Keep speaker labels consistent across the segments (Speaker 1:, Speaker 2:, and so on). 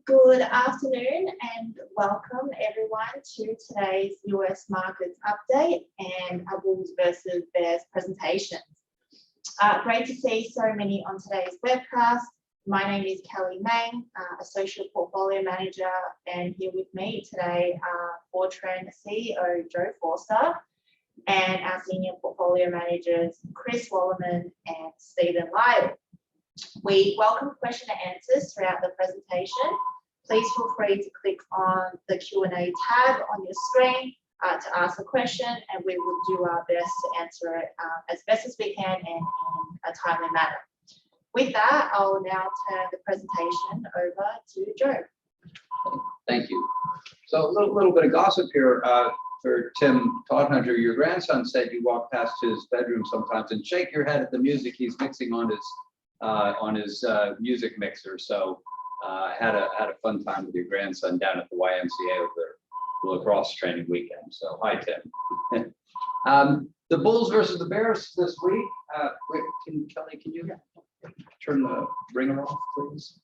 Speaker 1: Good afternoon and welcome everyone to today's US markets update and a bulls versus bears presentations. Great to see so many on today's webcast. My name is Kelly Mang, Associate Portfolio Manager, and here with me today are Fortrend CEO Joe Forster and our Senior Portfolio Managers Chris Wallerman and Stephen Lyle. We welcome question and answers throughout the presentation. Please feel free to click on the Q&A tab on your screen to ask a question, and we will do our best to answer it as best as we can and in a timely manner. With that, I'll now turn the presentation over to Joe.
Speaker 2: Thank you. So a little bit of gossip here for Tim Todhunter. Your grandson said you walk past his bedroom sometimes and shake your head at the music he's mixing on his music mixer. So had a fun time with your grandson down at the YMCA over the lacrosse training weekend. So hi, Tim. The Bulls versus the Bears this week. Kelly, can you turn the ringer off, please?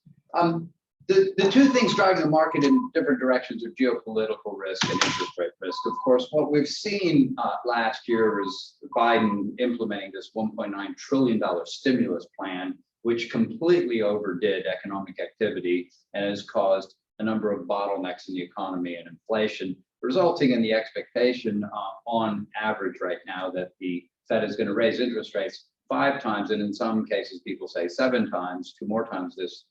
Speaker 2: The two things driving the market in different directions are geopolitical risk and interest rate risk. Of course, what we've seen last year is Biden implementing this $1.9 trillion stimulus plan, which completely overdid economic activity and has caused a number of bottlenecks in the economy and inflation, resulting in the expectation on average right now that the Fed is going to raise interest rates 5 times, and in some cases people say 7 times, 2 more times this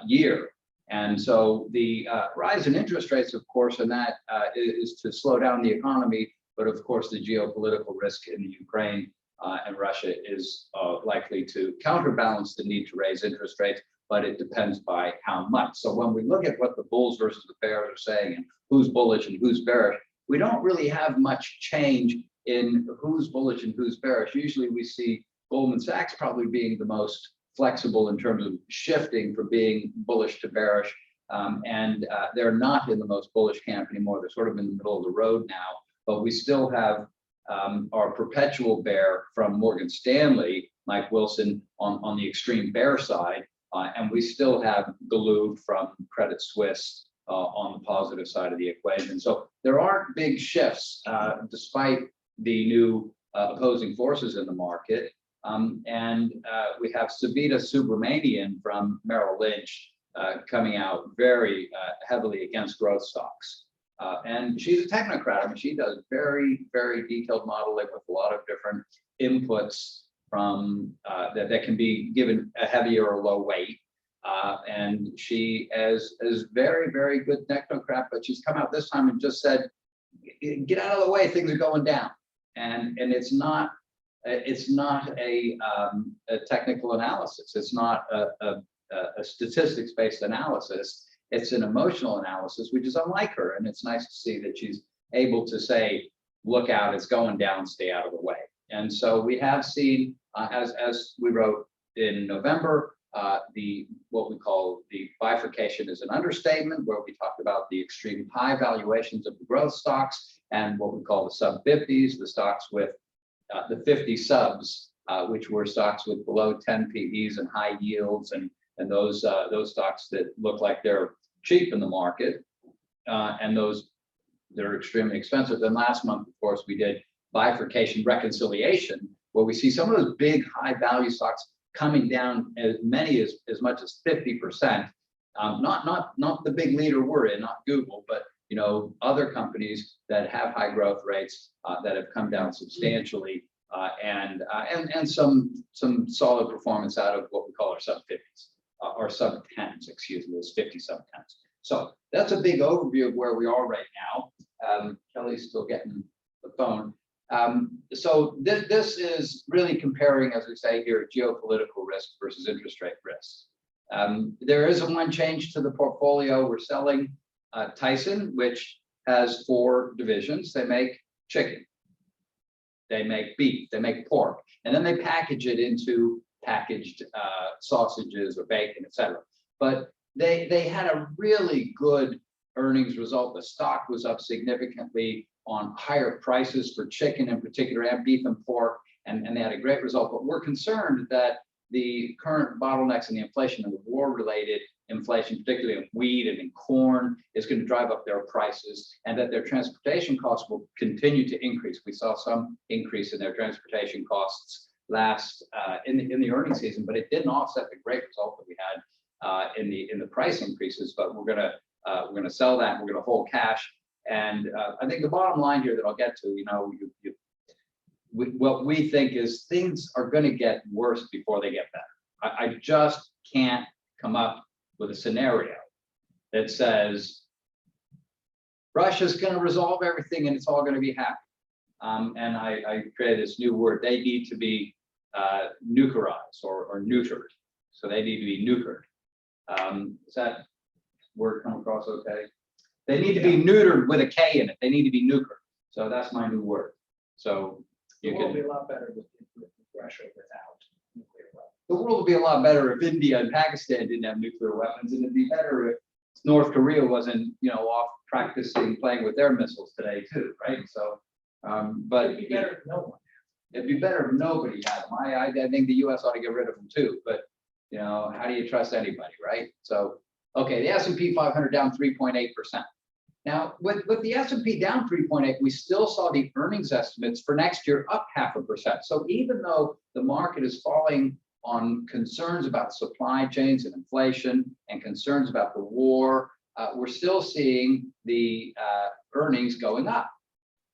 Speaker 2: year. And so the rise in interest rates, of course, and that is to slow down the economy, but of course the geopolitical risk in the Ukraine and Russia is likely to counterbalance the need to raise interest rates, but it depends by how much. So when we look at what the bulls versus the bears are saying and who's bullish and who's bearish, we don't really have much change in who's bullish and who's bearish. Usually we see Goldman Sachs probably being the most flexible in terms of shifting from being bullish to bearish, and they're not in the most bullish camp anymore. They're sort of in the middle of the road now, but we still have our perpetual bear from Morgan Stanley, Mike Wilson, on the extreme bear side, and we still have Galoo from Credit Suisse on the positive side of the equation. So there aren't big shifts despite the new opposing forces in the market. And we have Sabita Subramanian from Merrill Lynch coming out very heavily against growth stocks. And she's a technocrat. I mean, she does very, very detailed modeling with a lot of different inputs from that can be given a heavier or low weight. And she is very, very good technocrat, but she's come out this time and just said, get out of the way, things are going down. And it's not a technical analysis. It's not a statistics-based analysis. It's an emotional analysis, which is unlike her. And it's nice to see that she's able to say, look out, it's going down, stay out of the way. And so we have seen, as we wrote in November, what we call the bifurcation is an understatement, where we talked about the extreme high valuations of the growth stocks and what we call the sub 50s, the stocks with the 50 subs, which were stocks with below 10 PEs and high yields, and those stocks that look like they're cheap in the market, and those that are extremely expensive. Then last month, of course, we did bifurcation reconciliation, where we see some of those big high value stocks coming down as many as much as 50%. Not the big leader we're in, not Google, but other companies that have high growth rates that have come down substantially, and some solid performance out of what we call our sub 50s, or sub 10s, excuse me, it's 50 sub 10s. So that's a big overview of where we are right now. Kelly's still getting the phone. So this is really comparing, as we say here, geopolitical risk versus interest rate risk. There is one change to the portfolio. We're selling Tyson, which has 4 divisions. They make chicken, they make beef, they make pork, and then they package it into packaged sausages or bacon, etc. But they had a really good earnings result. The stock was up significantly on higher prices for chicken in particular, and beef and pork, and they had a great result. But we're concerned that the current bottlenecks and the inflation and the war-related inflation, particularly in wheat and in corn, is going to drive up their prices, and that their transportation costs will continue to increase. We saw some increase in their transportation costs last in the earnings season, but it didn't offset the great result that we had in the price increases. But we're gonna sell that. We're gonna hold cash, and I think the bottom line here that I'll get to, what we think is things are going to get worse before they get better. I just can't come up with a scenario that says Russia's going to resolve everything and it's all going to be happy. And I created this new word. They need to be nuclearized or neutered. So they need to be neutered. Does that word come across okay? They need to be neutered with a K in it. They need to be neutered. So that's my new word. So
Speaker 3: the world will be a lot better with Russia without nuclear weapons.
Speaker 2: The world would be a lot better if India and Pakistan didn't have nuclear weapons, and it'd be better if North Korea wasn't, off practicing playing with their missiles today too, right? So, but
Speaker 3: It'd be better if no one.
Speaker 2: It'd be better if nobody had them. I think the U.S. ought to get rid of them too. But how do you trust anybody, right? So, okay, the S&P 500 down 3.8%. Now, with the S&P down 3.8, we still saw the earnings estimates for next year up 0.5%. So even though the market is falling on concerns about supply chains and inflation and concerns about the war, we're still seeing the earnings going up.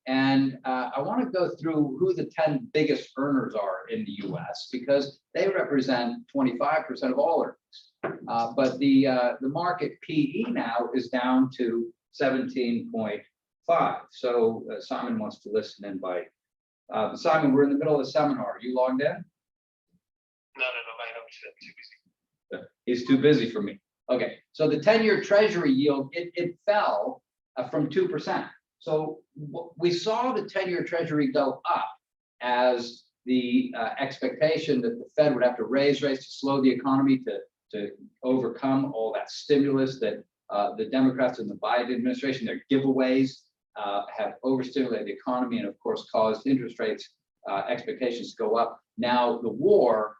Speaker 2: And I want to go through who the 10 biggest earners are in the U.S. because they represent 25% of all earnings. But the market PE now is down to 17.5. So Simon wants to listen in by Simon, we're in the middle of the seminar. Are you logged in?
Speaker 4: No, I'm too busy.
Speaker 2: He's too busy for me. Okay, so the 10-year Treasury yield, it fell from 2%. So we saw the 10-year Treasury go up as the expectation that the Fed would have to raise rates to slow the economy to overcome all that stimulus that the Democrats and the Biden administration, their giveaways have overstimulated the economy and, of course, caused interest rates expectations to go up. Now, the war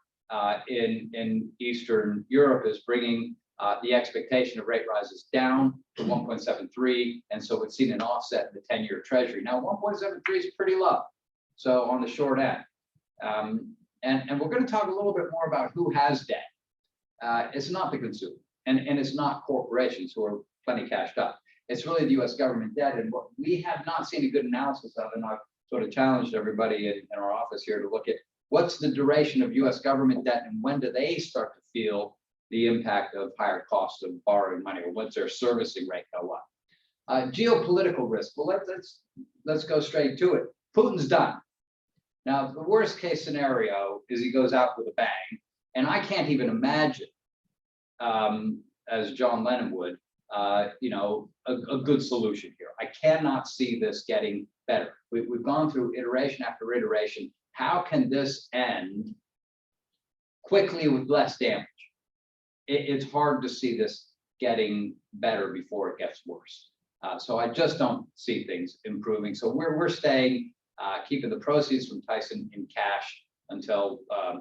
Speaker 2: in Eastern Europe is bringing the expectation of rate rises down to 1.73, and so it's seen an offset in the 10-year Treasury. Now, 1.73 is pretty low, so on the short end. And we're going to talk a little bit more about who has debt. It's not the consumer. And it's not corporations who are plenty cashed up. It's really the U.S. government debt. And what we have not seen a good analysis of, and I've sort of challenged everybody in our office here to look at what's the duration of U.S. government debt and when do they start to feel the impact of higher costs of borrowing money, or when's their servicing rate go up? Geopolitical risk. Well, let's go straight to it. Putin's done. Now, the worst case scenario is he goes out with a bang, and I can't even imagine, as John Lennon would, a good solution here. I cannot see this getting better. We've gone through iteration after iteration. How can this end quickly with less damage? It's hard to see this getting better before it gets worse. So I just don't see things improving. So we're staying, keeping the proceeds from Tyson in cash until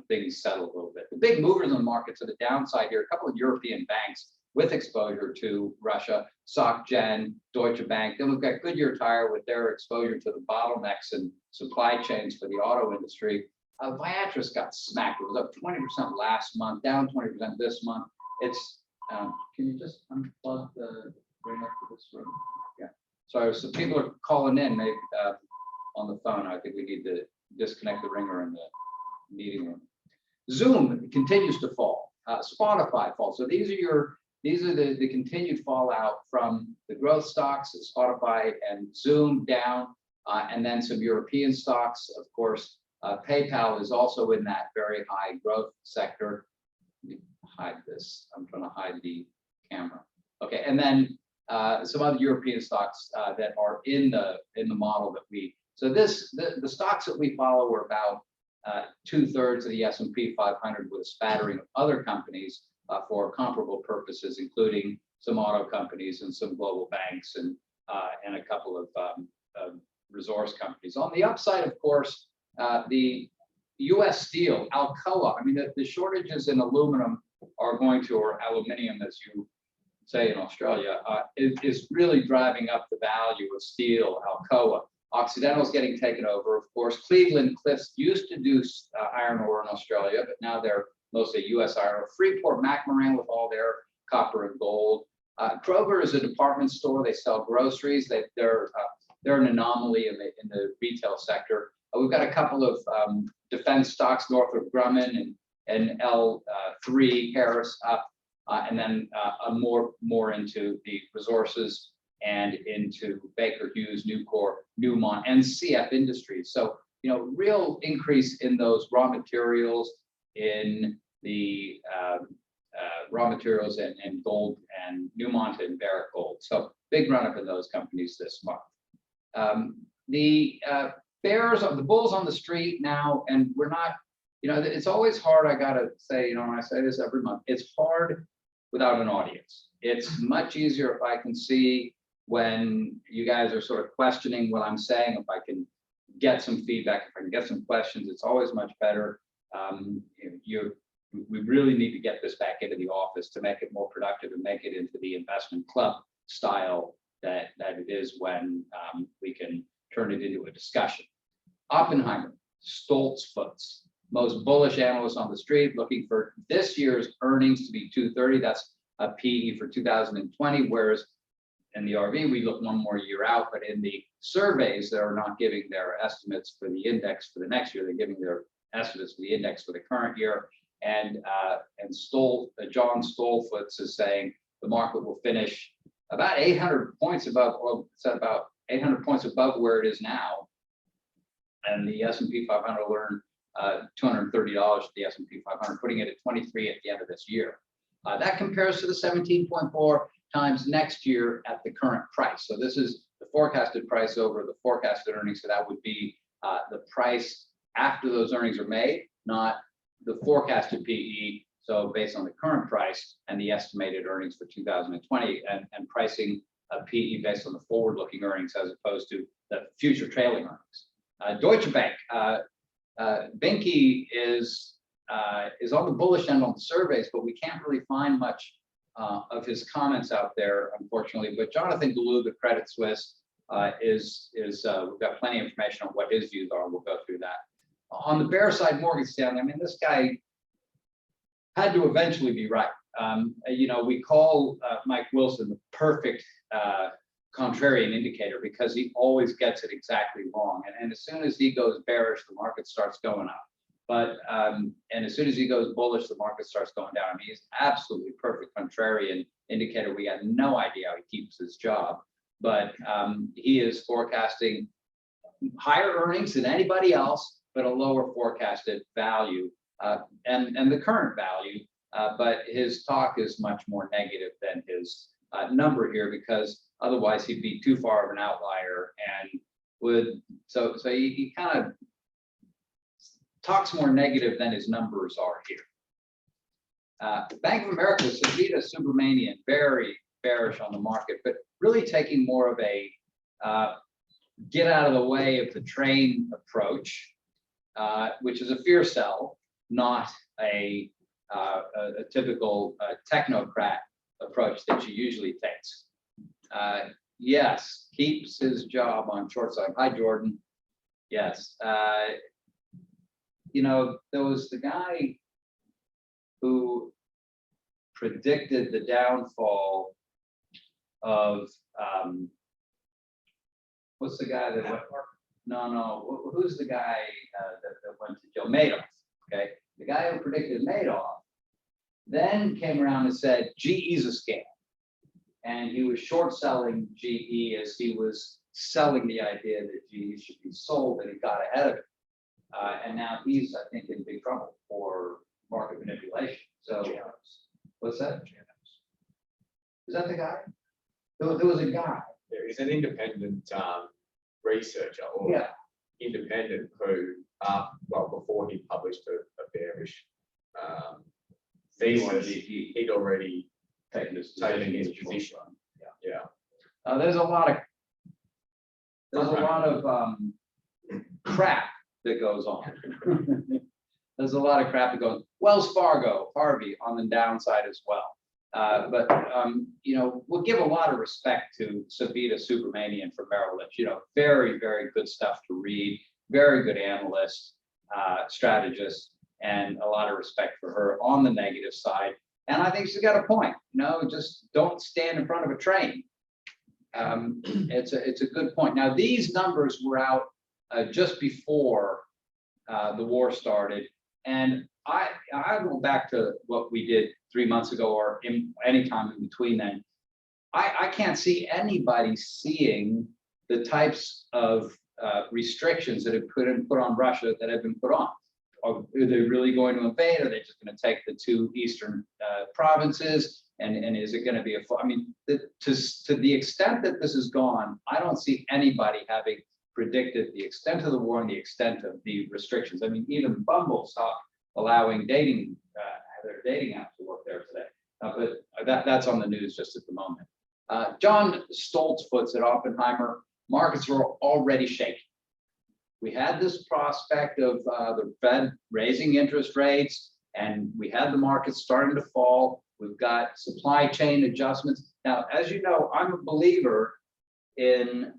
Speaker 2: things settle a little bit. The big movers in the market to the downside here, a couple of European banks with exposure to Russia, SocGen, Deutsche Bank. Then we've got Goodyear Tire with their exposure to the bottlenecks and supply chains for the auto industry. Viatris got smacked. It was up 20% last month, down 20% this month. It's, can you just unplug the ring up to this room? Yeah. So people are calling in, maybe on the phone. I think we need to disconnect the ringer in the meeting room. Zoom continues to fall. Spotify falls. So these are the continued fallout from the growth stocks, Spotify and Zoom down, and then some European stocks. Of course, PayPal is also in that very high growth sector. Let me hide this. I'm trying to hide the camera. Okay, and then some other European stocks that are in the model that we. So the stocks that we follow are about 2/3 of the S&P 500 with a spattering of other companies for comparable purposes, including some auto companies and some global banks and a couple of resource companies. On the upside, of course, the U.S. Steel, Alcoa. I mean, the shortages in aluminum are going to, or aluminium, as you say in Australia, is really driving up the value of steel, Alcoa. Occidental's getting taken over, of course. Cleveland Cliffs used to do iron ore in Australia, but now they're mostly U.S. iron ore. Freeport McMoran with all their copper and gold. Kroger is a department store. They sell groceries. They're an anomaly in the retail sector. We've got a couple of defense stocks, Northrop Grumman and L3 Harris up, and then more into the resources and into Baker Hughes, Nucor, Newmont, and CF Industries. So, real increase in those raw materials, in the raw materials and gold and Newmont and Barrick Gold. So big run up in those companies this month. The bears, the bulls on the street now, and we're not, it's always hard. I gotta say, and I say this every month, it's hard without an audience. It's much easier if I can see when you guys are sort of questioning what I'm saying, if I can get some feedback, if I can get some questions, it's always much better. We really need to get this back into the office to make it more productive and make it into the investment club style that it is when we can turn it into a discussion. Oppenheimer, Stoltzfus, most bullish analysts on the street, looking for this year's earnings to be 230. That's a PE for 2020, whereas in the RV, we look one more year out, but in the surveys, they're not giving their estimates for the index for the next year. They're giving their estimates for the index for the current year. And John Stoltzfus is saying the market will finish about 800 points above, well, it's about 800 points above where it is now. And the S&P 500 will earn $230 for the S&P 500, putting it at 23 at the end of this year. That compares to the 17.4 times next year at the current price. So this is the forecasted price over the forecasted earnings. So that would be the price after those earnings are made, not the forecasted PE. So based on the current price and the estimated earnings for 2020, and pricing a PE based on the forward-looking earnings as opposed to the future trailing earnings. Deutsche Bank, Binky is on the bullish end on the surveys, but we can't really find much of his comments out there, unfortunately. But Jonathan Galou, the Credit Suisse, we've got plenty of information on what his views are. We'll go through that. On the bear side, Morgan Stanley, I mean, this guy had to eventually be right. We call Mike Wilson the perfect contrarian indicator because he always gets it exactly wrong. And as soon as he goes bearish, the market starts going up. But and as soon as he goes bullish, the market starts going down. I mean, he's absolutely perfect contrarian indicator. We have no idea how he keeps his job, but he is forecasting higher earnings than anybody else, but a lower forecasted value and the current value. But his talk is much more negative than his number here, because otherwise he'd be too far of an outlier and would so he kind of talks more negative than his numbers are here. Bank of America, Sabita, Subramanian, very bearish on the market, but really taking more of a get out of the way of the train approach, which is a fear sell, not a typical technocrat approach that she usually takes. Yes, keeps his job on short side. Hi, Jordan. Yes. There was the guy who predicted the downfall of what's the guy that went? No. Who's the guy that went to jail? Madoff. Okay, the guy who predicted Madoff then came around and said GE's a scam, and he was short selling GE as he was selling the idea that GE should be sold, and he got ahead of it. And now he's, I think, in big trouble for market manipulation. So, what's that? Is that the guy? There was a guy.
Speaker 5: There is an independent researcher, or independent, who, before he published a bearish thesis, he'd already taken his position. Yeah.
Speaker 2: There's a lot of crap that goes on. there's a lot of crap that goes. Wells Fargo, Harvey on the downside as well. But you know, we'll give a lot of respect to Sabita Subramanian from Merrill Lynch. You know, very, very good stuff to read. Very good analyst, strategist, and a lot of respect for her on the negative side. And I think she's got a point. You know, just don't stand in front of a train. It's a good point. Now, these numbers were out just before the war started, and I go back to what we did 3 months ago or any time in between then. I can't see anybody seeing the types of restrictions that have been put on Russia that have been put on. Are they really going to invade? Are they just going to take the two eastern provinces? And is it going to be I mean, to the extent that this is gone, I don't see anybody having predicted the extent of the war and the extent of the restrictions. I mean, even Bumble stopped allowing dating, their dating app to work there today. But that's on the news just at the moment. John Stoltzfus at Oppenheimer, markets were already shaking. We had this prospect of the Fed raising interest rates, and we had the markets starting to fall. We've got supply chain adjustments. Now, as you know, I'm a believer in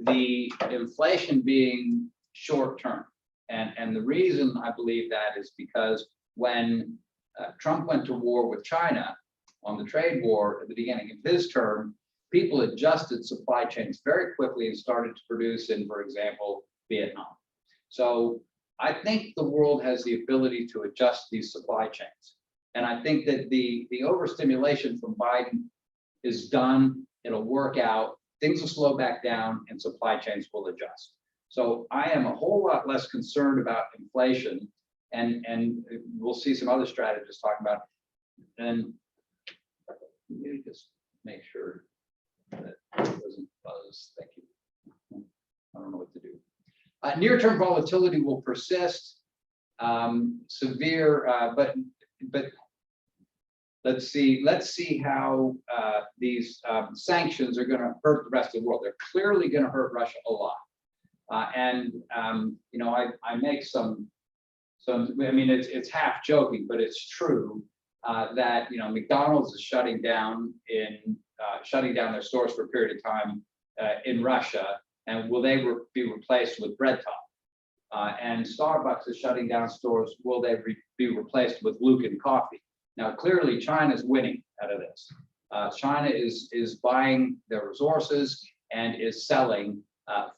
Speaker 2: the inflation being short term. And the reason I believe that is because when Trump went to war with China on the trade war at the beginning of his term, people adjusted supply chains very quickly and started to produce in, for example, Vietnam. So I think the world has the ability to adjust these supply chains. And I think that the overstimulation from Biden is done. It'll work out. Things will slow back down and supply chains will adjust. So I am a whole lot less concerned about inflation, and we'll see some other strategists talking about it. And let me just make sure that it doesn't buzz. Thank you. I don't know what to do. Near-term volatility will persist, severe, but let's see how these sanctions are going to hurt the rest of the world. They're clearly going to hurt Russia a lot. You know, I make some. I mean, it's half joking, but it's true that, you know, McDonald's is shutting down their stores for a period of time in Russia, and will they be replaced with Bread Top? And Starbucks is shutting down stores. Will they be replaced with Luckin Coffee? Now, clearly, China's winning out of this. China is buying their resources and is selling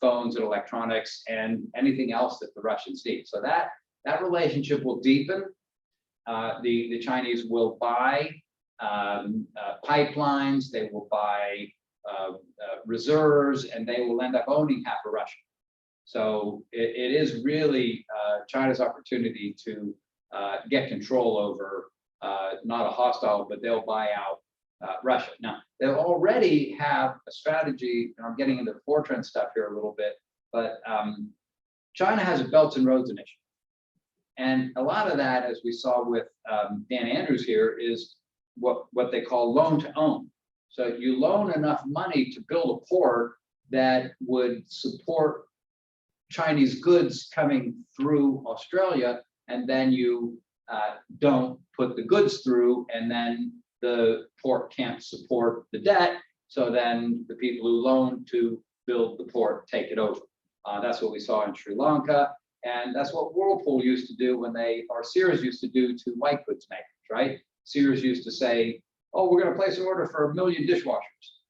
Speaker 2: phones and electronics and anything else that the Russians need. So that relationship will deepen. The Chinese will buy pipelines, they will buy reserves, and they will end up owning half of Russia. So it is really China's opportunity to get control over not a hostile, but they'll buy out Russia. Now, they already have a strategy, and I'm getting into the Fortrend stuff here a little bit, but China has a Belts and Roads initiative. And a lot of that, as we saw with Dan Andrews here, is what they call loan to own. So you loan enough money to build a port that would support Chinese goods coming through Australia, and then you don't put the goods through, and then the port can't support the debt. So then the people who loan to build the port take it over. That's what we saw in Sri Lanka. And that's what Whirlpool used to do or Sears used to do to white goods makers, right? Sears used to say, oh, we're going to place an order for 1 million dishwashers.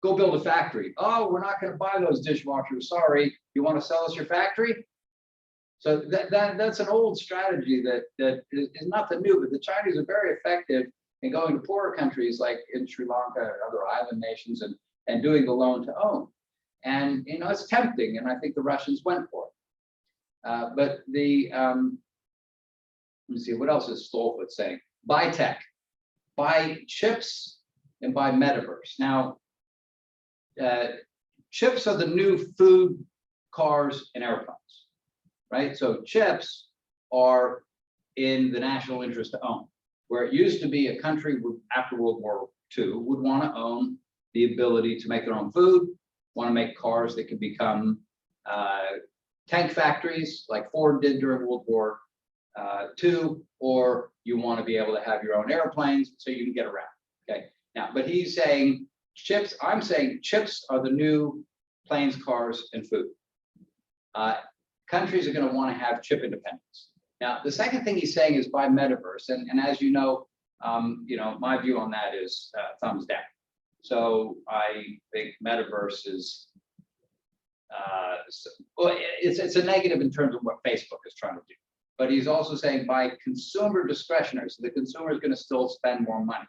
Speaker 2: Go build a factory. Oh, we're not going to buy those dishwashers. Sorry. You want to sell us your factory? So that's an old strategy that is nothing new, but the Chinese are very effective in going to poorer countries like in Sri Lanka or other island nations and doing the loan to own. And, you know, it's tempting, and I think the Russians went for it. But let me see, what else is Stoltzfus saying? Buy tech, buy chips, and buy metaverse. Now, chips are the new food, cars, and airplanes, right? So chips are in the national interest to own, where it used to be a country after World War II would want to own the ability to make their own food, want to make cars that could become tank factories like Ford did during World War Two, or you want to be able to have your own airplanes so you can get around. Okay. Now, but he's saying chips. I'm saying chips are the new planes, cars, and food. Countries are going to want to have chip independence. Now, the second thing he's saying is by metaverse, and as you know, my view on that is thumbs down. So I think metaverse is, well, it's a negative in terms of what Facebook is trying to do. But he's also saying by consumer discretionary, so the consumer is going to still spend more money.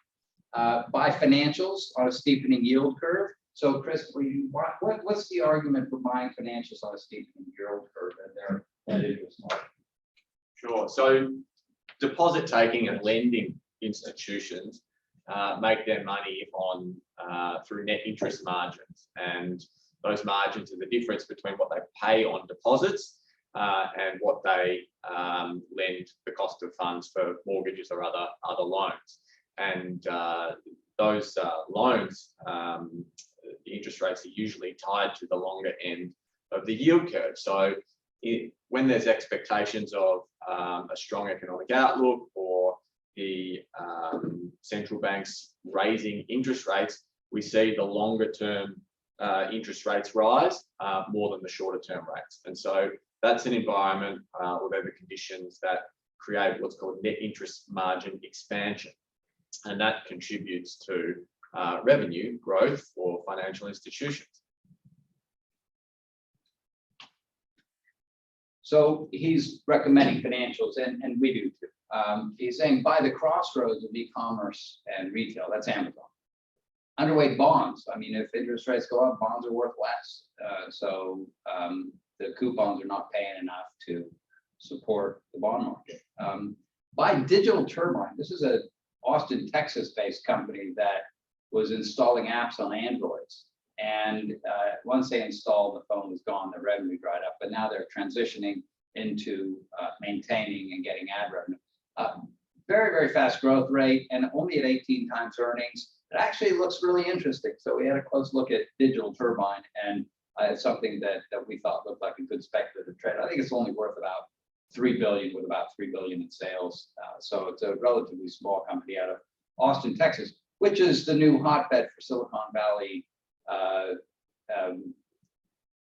Speaker 2: By financials on a steepening yield curve. So Chris, what's the argument for buying financials on a steepening yield curve and their net interest margin?
Speaker 5: Sure. So deposit taking and lending institutions make their money on through net interest margins, and those margins are the difference between what they pay on deposits and what they lend the cost of funds for mortgages or other loans. And those loans, the interest rates are usually tied to the longer end of the yield curve. So when there's expectations of a strong economic outlook or the central banks raising interest rates, we see the longer term interest rates rise more than the shorter term rates. And so that's an environment or they're the conditions that create what's called net interest margin expansion. And that contributes to revenue growth for financial institutions.
Speaker 2: So he's recommending financials, and we do too. He's saying by the crossroads of e-commerce and retail, that's Amazon. Underweight bonds. I mean, if interest rates go up, bonds are worth less. So the coupons are not paying enough to support the bond market. By Digital Turbine. This is a Austin, Texas-based company that was installing apps on Androids. And once they installed, the phone was gone, the revenue dried up, but now they're transitioning into maintaining and getting ad revenue. Very, very fast growth rate and only at 18 times earnings. It actually looks really interesting. So we had a close look at Digital Turbine, and it's something that we thought looked like a good speculative trade. I think it's only worth about $3 billion with about $3 billion in sales. So it's a relatively small company out of Austin, Texas, which is the new hotbed for Silicon Valley,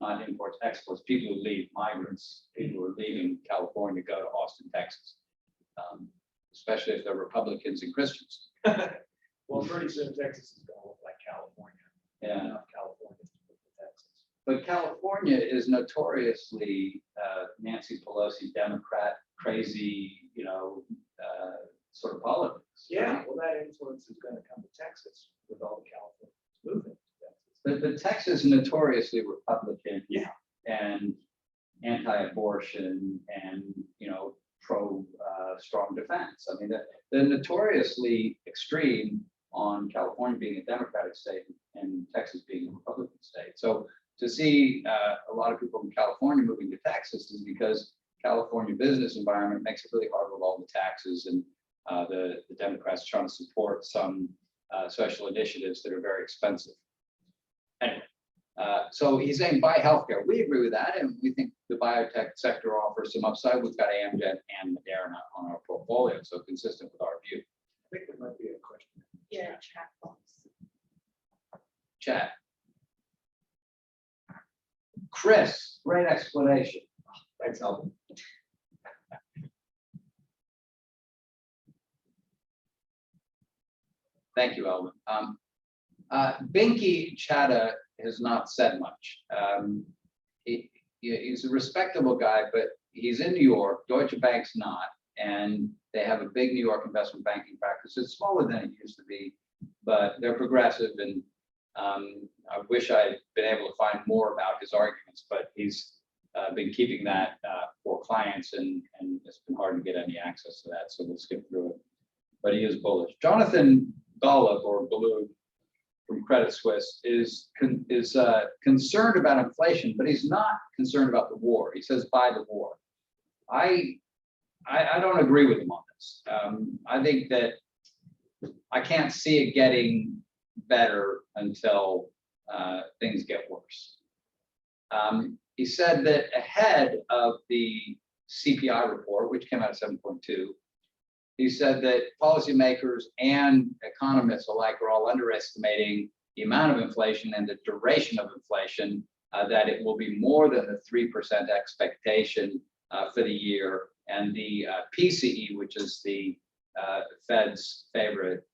Speaker 2: not imports, exports, people who leave, migrants, people who are leaving California go to Austin, Texas, especially if they're Republicans and Christians.
Speaker 3: Well, pretty soon Texas is going to look like California.
Speaker 2: Yeah.
Speaker 3: Not California, but Texas.
Speaker 2: But California is notoriously Nancy Pelosi, Democrat, crazy, sort of politics.
Speaker 3: Yeah, well, that influence is going to come to Texas with all the Californians moving to Texas.
Speaker 2: But Texas is notoriously Republican.
Speaker 3: Yeah.
Speaker 2: And anti-abortion and pro strong defense. I mean, they're notoriously extreme on California being a Democratic state and Texas being a Republican state. So to see a lot of people from California moving to Texas is because California business environment makes it really hard with all the taxes, and the Democrats trying to support some special initiatives that are very expensive. Anyway, so he's saying buy healthcare. We agree with that, and we think the biotech sector offers some upside. We've got Amgen and Moderna on our portfolio, so consistent with our view.
Speaker 3: I think there might be a question.
Speaker 1: Yeah, chat box.
Speaker 2: Chat. Chris, great explanation.
Speaker 3: Thanks, Alvin.
Speaker 2: Thank you, Alvin. Binky Chadha has not said much. He's a respectable guy, but he's in New York. Deutsche Bank's not, and they have a big New York investment banking practice. It's smaller than it used to be, but they're progressive, and I wish I'd been able to find more about his arguments, but he's been keeping that for clients, and it's been hard to get any access to that, so we'll skip through it. But he is bullish. Jonathan Golub, or Golub, from Credit Suisse is concerned about inflation, but he's not concerned about the war. He says buy the war. I don't agree with him on this. I think that I can't see it getting better until things get worse. He said that ahead of the CPI report, which came out at 7.2. He said that policymakers and economists alike are all underestimating the amount of inflation and the duration of inflation, that it will be more than the 3% expectation for the year. And the PCE, which is the Fed's favorite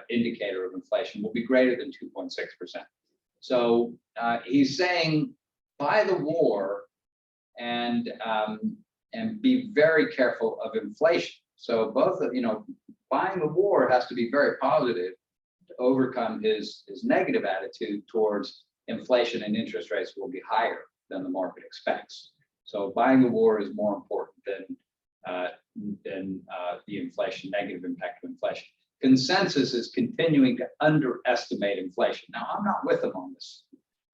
Speaker 2: indicator of inflation, will be greater than 2.6%. So he's saying buy the war and be very careful of inflation. So both of, buying the war has to be very positive to overcome his negative attitude towards inflation, and interest rates will be higher than the market expects. So buying the war is more important than the inflation, negative impact of inflation. Consensus is continuing to underestimate inflation. Now, I'm not with them on this,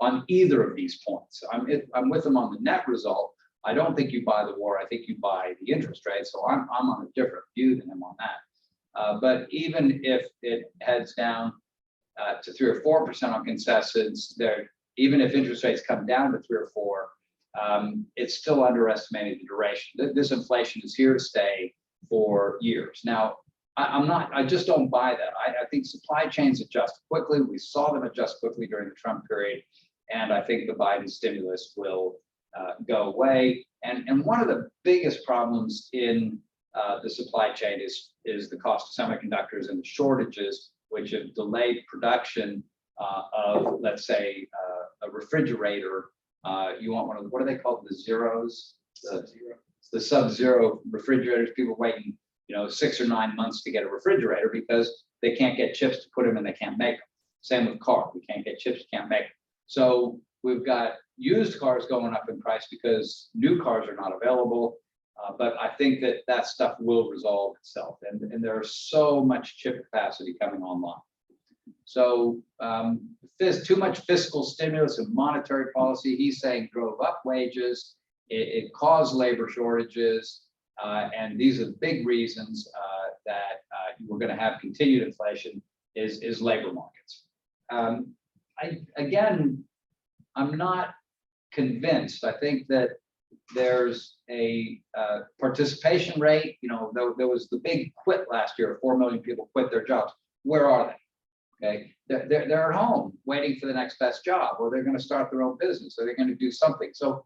Speaker 2: on either of these points. I'm with them on the net result. I don't think you buy the war. I think you buy the interest rate. So I'm on a different view than him on that. But even if it heads down to 3 or 4% on consensus, even if interest rates come down to 3 or 4, it's still underestimating the duration. This inflation is here to stay for years. Now, I just don't buy that. I think supply chains adjust quickly. We saw them adjust quickly during the Trump period. And I think the Biden stimulus will go away. And one of the biggest problems in the supply chain is the cost of semiconductors and the shortages, which have delayed production of, let's say, a refrigerator. You want one of, what are they called? The zeros? The sub-zero refrigerators. People waiting 6 or 9 months to get a refrigerator because they can't get chips to put them and they can't make them. Same with cars. We can't get chips, can't make them. So we've got used cars going up in price because new cars are not available. But I think that stuff will resolve itself. And there's so much chip capacity coming online. So there's too much fiscal stimulus and monetary policy, he's saying, drove up wages. It caused labor shortages. And these are the big reasons that we're going to have continued inflation is labor markets. I'm not convinced. I think that there's a participation rate. There was the big quit last year. 4 million people quit their jobs. Where are they? Okay, they're at home waiting for the next best job, or they're going to start their own business, or they're going to do something. So,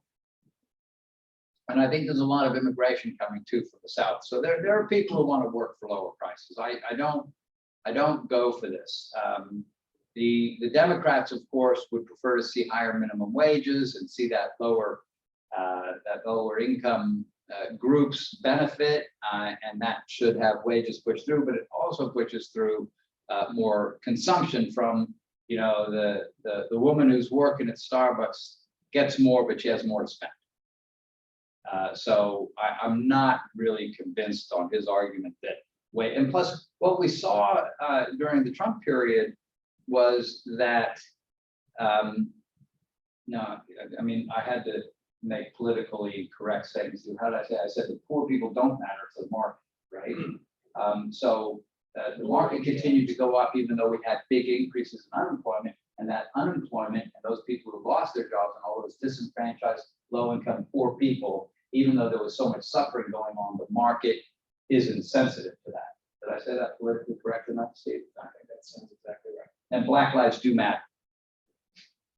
Speaker 2: and I think there's a lot of immigration coming too from the South. So there are people who want to work for lower prices. I don't go for this. The Democrats, of course, would prefer to see higher minimum wages and see that lower income groups benefit, and that should have wages pushed through. But it also pushes through more consumption from the woman who's working at Starbucks gets more, but she has more to spend. So I'm not really convinced on his argument that way. And plus, what we saw during the Trump period was that, no, I mean, I had to make politically correct statements. How did I say? I said the poor people don't matter to the market, right? So the market continued to go up even though we had big increases in unemployment, and that unemployment and those people who lost their jobs and all those disenfranchised, low-income, poor people, even though there was so much suffering going on, the market isn't sensitive to that. Did I say that politically correct enough, Steve? I think that sounds exactly right. And Black lives do matter.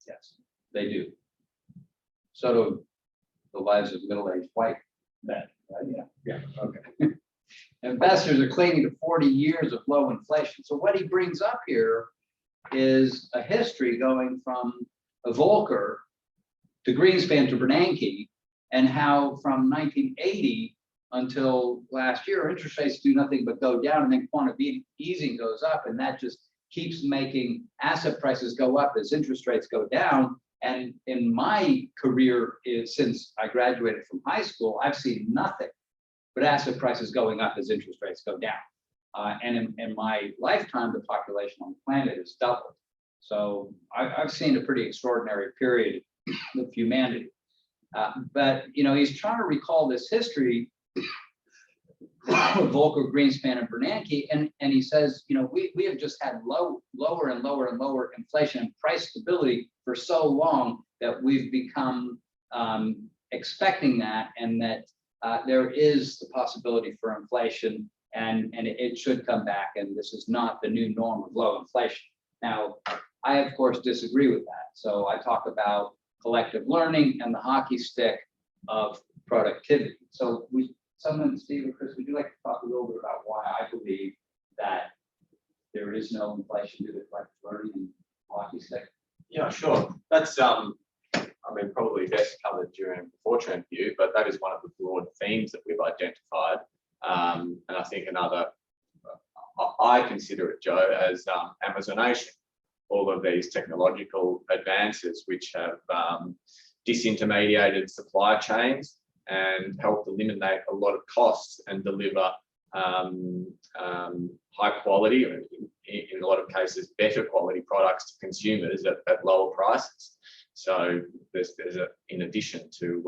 Speaker 2: Yes, they do. So do the lives of middle-aged white men, right? Yeah, okay. Investors are clinging to 40 years of low inflation. So what he brings up here is a history going from Volcker to Greenspan to Bernanke, and how from 1980 until last year, interest rates do nothing but go down, and then quantitative easing goes up, and that just keeps making asset prices go up as interest rates go down. And in my career, since I graduated from high school, I've seen nothing but asset prices going up as interest rates go down. And in my lifetime, the population on the planet has doubled. So I've seen a pretty extraordinary period of humanity. But he's trying to recall this history of Volcker, Greenspan, and Bernanke, and he says, we have just had lower and lower and lower inflation and price stability for so long that we've become expecting that, and that there is the possibility for inflation, and it should come back, and this is not the new norm of low inflation. Now, I, of course, disagree with that. So I talk about collective learning and the hockey stick of productivity. So Steve or Chris, would you like to talk a little bit about why I believe that there is no inflation due to collective learning and hockey stick?
Speaker 5: Yeah, sure. That's I mean, probably best covered during the Fortrend view, but that is one of the broad themes that we've identified. And I think another, I consider it, Joe, as Amazonation. All of these technological advances which have disintermediated supply chains and helped eliminate a lot of costs and deliver high quality, or in a lot of cases, better quality products to consumers at lower prices. So there's in addition to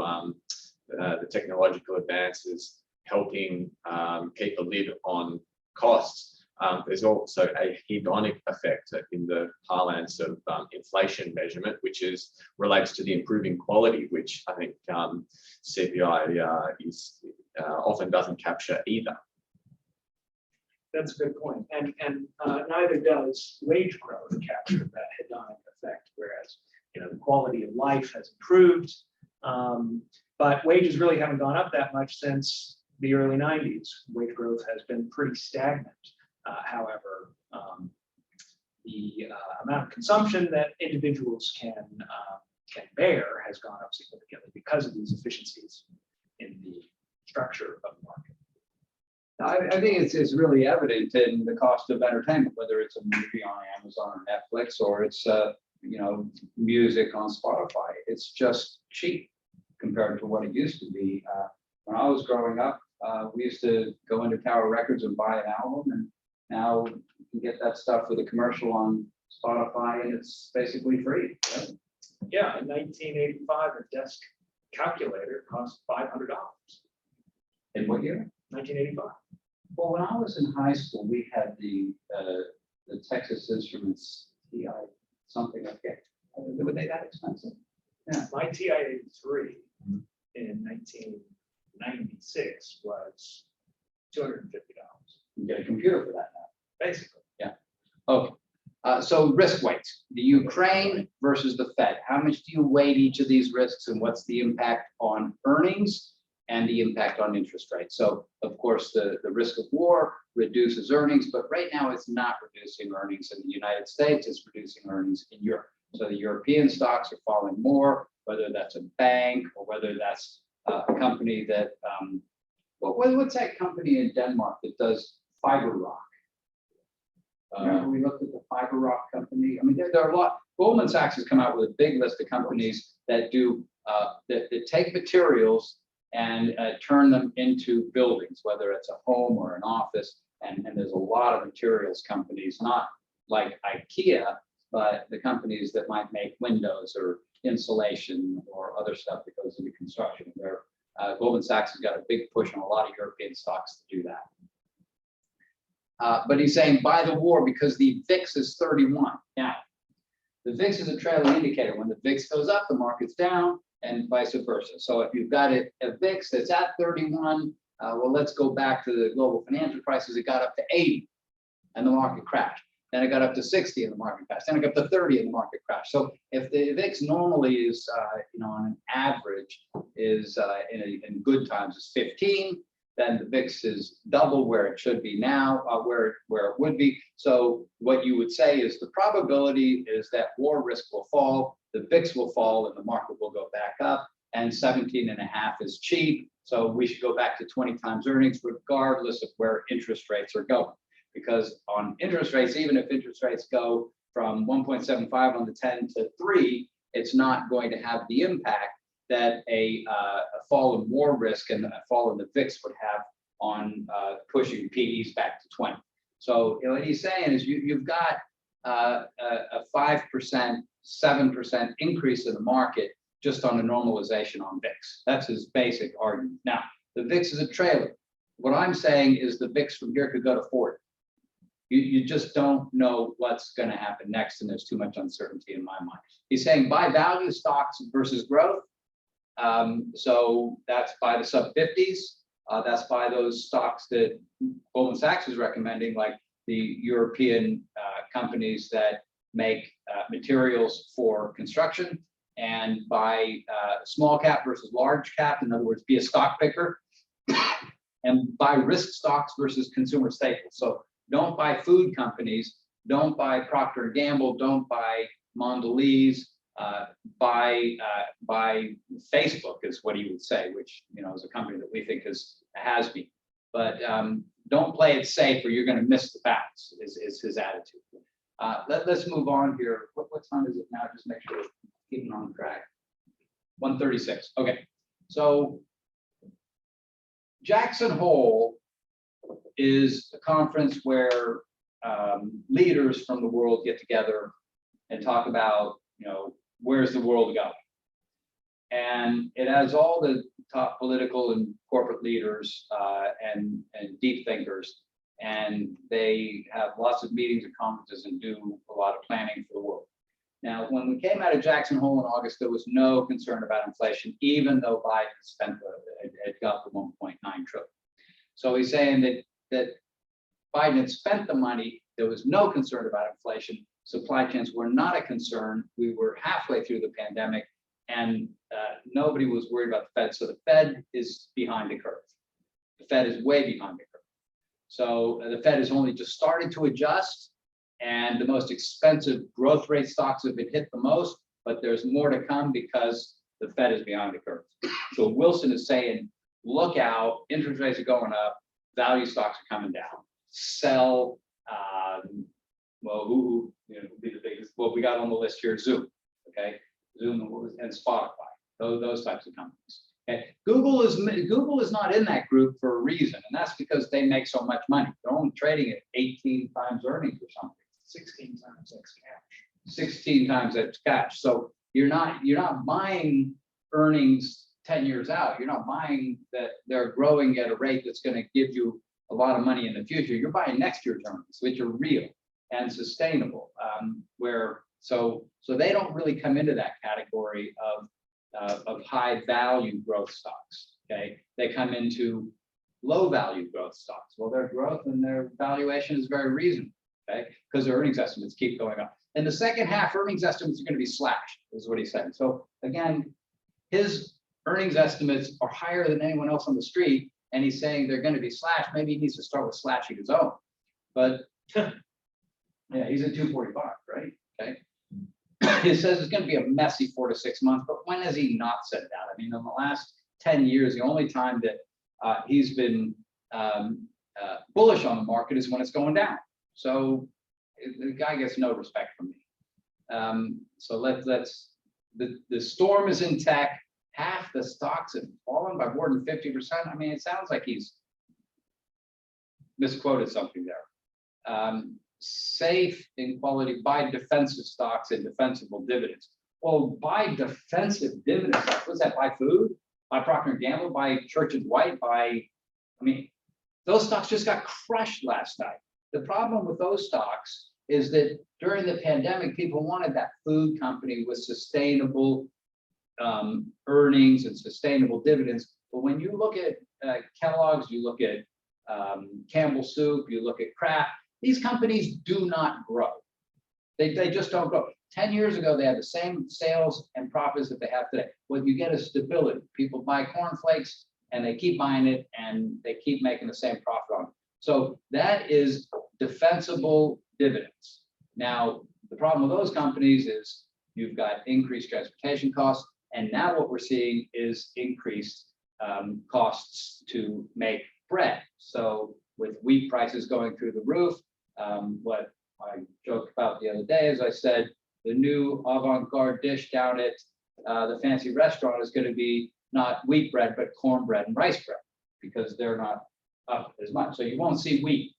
Speaker 5: the technological advances helping keep a lid on costs, there's also a hedonic effect in the parlance of inflation measurement, which relates to the improving quality, which I think CPI often doesn't capture either.
Speaker 3: That's a good point. And neither does wage growth capture that hedonic effect, whereas the quality of life has improved, but wages really haven't gone up that much since the early 90s. Wage growth has been pretty stagnant. However, the amount of consumption that individuals can bear has gone up significantly because of these efficiencies in the structure of the market.
Speaker 2: I think it's really evident in the cost of entertainment, whether it's a movie on Amazon or Netflix, or it's music on Spotify. It's just cheap compared to what it used to be. When I was growing up, we used to go into Tower Records and buy an album, and now you can get that stuff with a commercial on Spotify, and it's basically free. Right?
Speaker 3: Yeah, in 1985, a desk calculator cost $500.
Speaker 2: In what year?
Speaker 3: 1985.
Speaker 2: Well, when I was in high school, we had the Texas Instruments TI something like that. Were they that expensive? Yeah.
Speaker 3: My TI-83 in 1996 was $250.
Speaker 2: You get a computer for that now.
Speaker 3: Basically.
Speaker 2: Yeah. Okay. So risk weights, the Ukraine versus the Fed. How much do you weight each of these risks, and what's the impact on earnings and the impact on interest rates? So, of course, the risk of war reduces earnings, but right now it's not reducing earnings in the United States, it's reducing earnings in Europe. So the European stocks are falling more, whether that's a bank or whether that's a company that, what's that company in Denmark that does fiber rock? We looked at the fiber rock company. I mean, there are a lot. Goldman Sachs has come out with a big list of companies that do that take materials and turn them into buildings, whether it's a home or an office. And there's a lot of materials companies, not like IKEA, but the companies that might make windows or insulation or other stuff that goes into construction. Goldman Sachs has got a big push on a lot of European stocks to do that. But he's saying buy the war because the VIX is 31. Now, the VIX is a trailing indicator. When the VIX goes up, the market's down, and vice versa. So if you've got a VIX that's at 31, well, let's go back to the global financial crisis. It got up to 80 and the market crashed. Then it got up to 60 and the market crashed. Then it got up to 30 and the market crashed. So if the VIX normally is, on an average is in good times is 15, then the VIX is double where it should be now, where it would be. So what you would say is the probability is that war risk will fall, the VIX will fall, and the market will go back up. And 17.5 is cheap. So we should go back to 20 times earnings, regardless of where interest rates are going. Because on interest rates, even if interest rates go from 1.75 on the 10 to 3, it's not going to have the impact that a fall in war risk and a fall in the VIX would have on pushing PEs back to 20. So what he's saying is you've got a 5%, 7% increase in the market just on a normalization on VIX. That's his basic argument. Now, the VIX is a trailer. What I'm saying is the VIX from here could go to 40. You just don't know what's going to happen next, and there's too much uncertainty in my mind. He's saying buy value stocks versus growth. So that's by the sub 50s. That's by those stocks that Goldman Sachs is recommending, like the European companies that make materials for construction, and by small cap versus large cap. In other words, be a stock picker, and buy risk stocks versus consumer staples. So don't buy food companies, don't buy Procter & Gamble, don't buy Mondelez, buy Facebook is what he would say, which is a company that we think has been. But don't play it safe, or you're going to miss the bounce. Is his attitude. Let's move on here. What time is it now? Just make sure we're keeping on track. 1:36. Okay, so Jackson Hole is a conference where leaders from the world get together and talk about, where's the world going? And it has all the top political and corporate leaders and deep thinkers, and they have lots of meetings and conferences and do a lot of planning for the world. Now, when we came out of Jackson Hole in August, there was no concern about inflation, even though Biden had got the 1.9 trillion. So he's saying that Biden had spent the money. There was no concern about inflation. Supply chains were not a concern. We were halfway through the pandemic, and nobody was worried about the Fed. So the Fed is behind the curve. The Fed is way behind the curve. So the Fed has only just started to adjust, and the most expensive growth rate stocks have been hit the most, but there's more to come because the Fed is behind the curve. So Wilson is saying, look out, interest rates are going up, value stocks are coming down. Sell, who would be the biggest? Well, we got on the list here, Zoom, okay? Zoom and Spotify, those types of companies. Okay, Google is not in that group for a reason, and that's because they make so much money. They're only trading at 18 times earnings or something.
Speaker 3: 16 times X cash.
Speaker 2: 16 times X cash. So you're not buying earnings 10 years out. You're not buying that they're growing at a rate that's going to give you a lot of money in the future. You're buying next year's earnings, which are real and sustainable. So they don't really come into that category of high value growth stocks. Okay, they come into low value growth stocks. Well, their growth and their valuation is very reasonable. Okay, because their earnings estimates keep going up. In the second half, earnings estimates are going to be slashed, is what he said. So again, his earnings estimates are higher than anyone else on the street, and he's saying they're going to be slashed. Maybe he needs to start with slashing his own. But yeah, he's at 245, right? Okay. He says it's going to be a messy 4 to 6 months, but when has he not said that? I mean, in the last 10 years, the only time that he's been bullish on the market is when it's going down. So the guy gets no respect from me. So the storm is in tech. Half the stocks have fallen by more than 50%. I mean, it sounds like he's misquoted something there. Safe in quality, buy defensive stocks and defensible dividends. Well, buy defensive dividend stocks. What's that? Buy food? Buy Procter & Gamble? Buy Church & Dwight? Those stocks just got crushed last night. The problem with those stocks is that during the pandemic, people wanted that food company with sustainable earnings and sustainable dividends. But when you look at Kellogg's, you look at Campbell Soup, you look at Kraft, these companies do not grow. They just don't grow. 10 years ago, they had the same sales and profits that they have today. What you get is stability. People buy cornflakes and they keep buying it and they keep making the same profit on it. So that is defensible dividends. Now, the problem with those companies is you've got increased transportation costs, and now what we're seeing is increased costs to make bread. So with wheat prices going through the roof, what I joked about the other day is I said the new avant-garde dish down at the fancy restaurant is going to be not wheat bread, but cornbread and rice bread, because they're not up as much. So you won't see wheat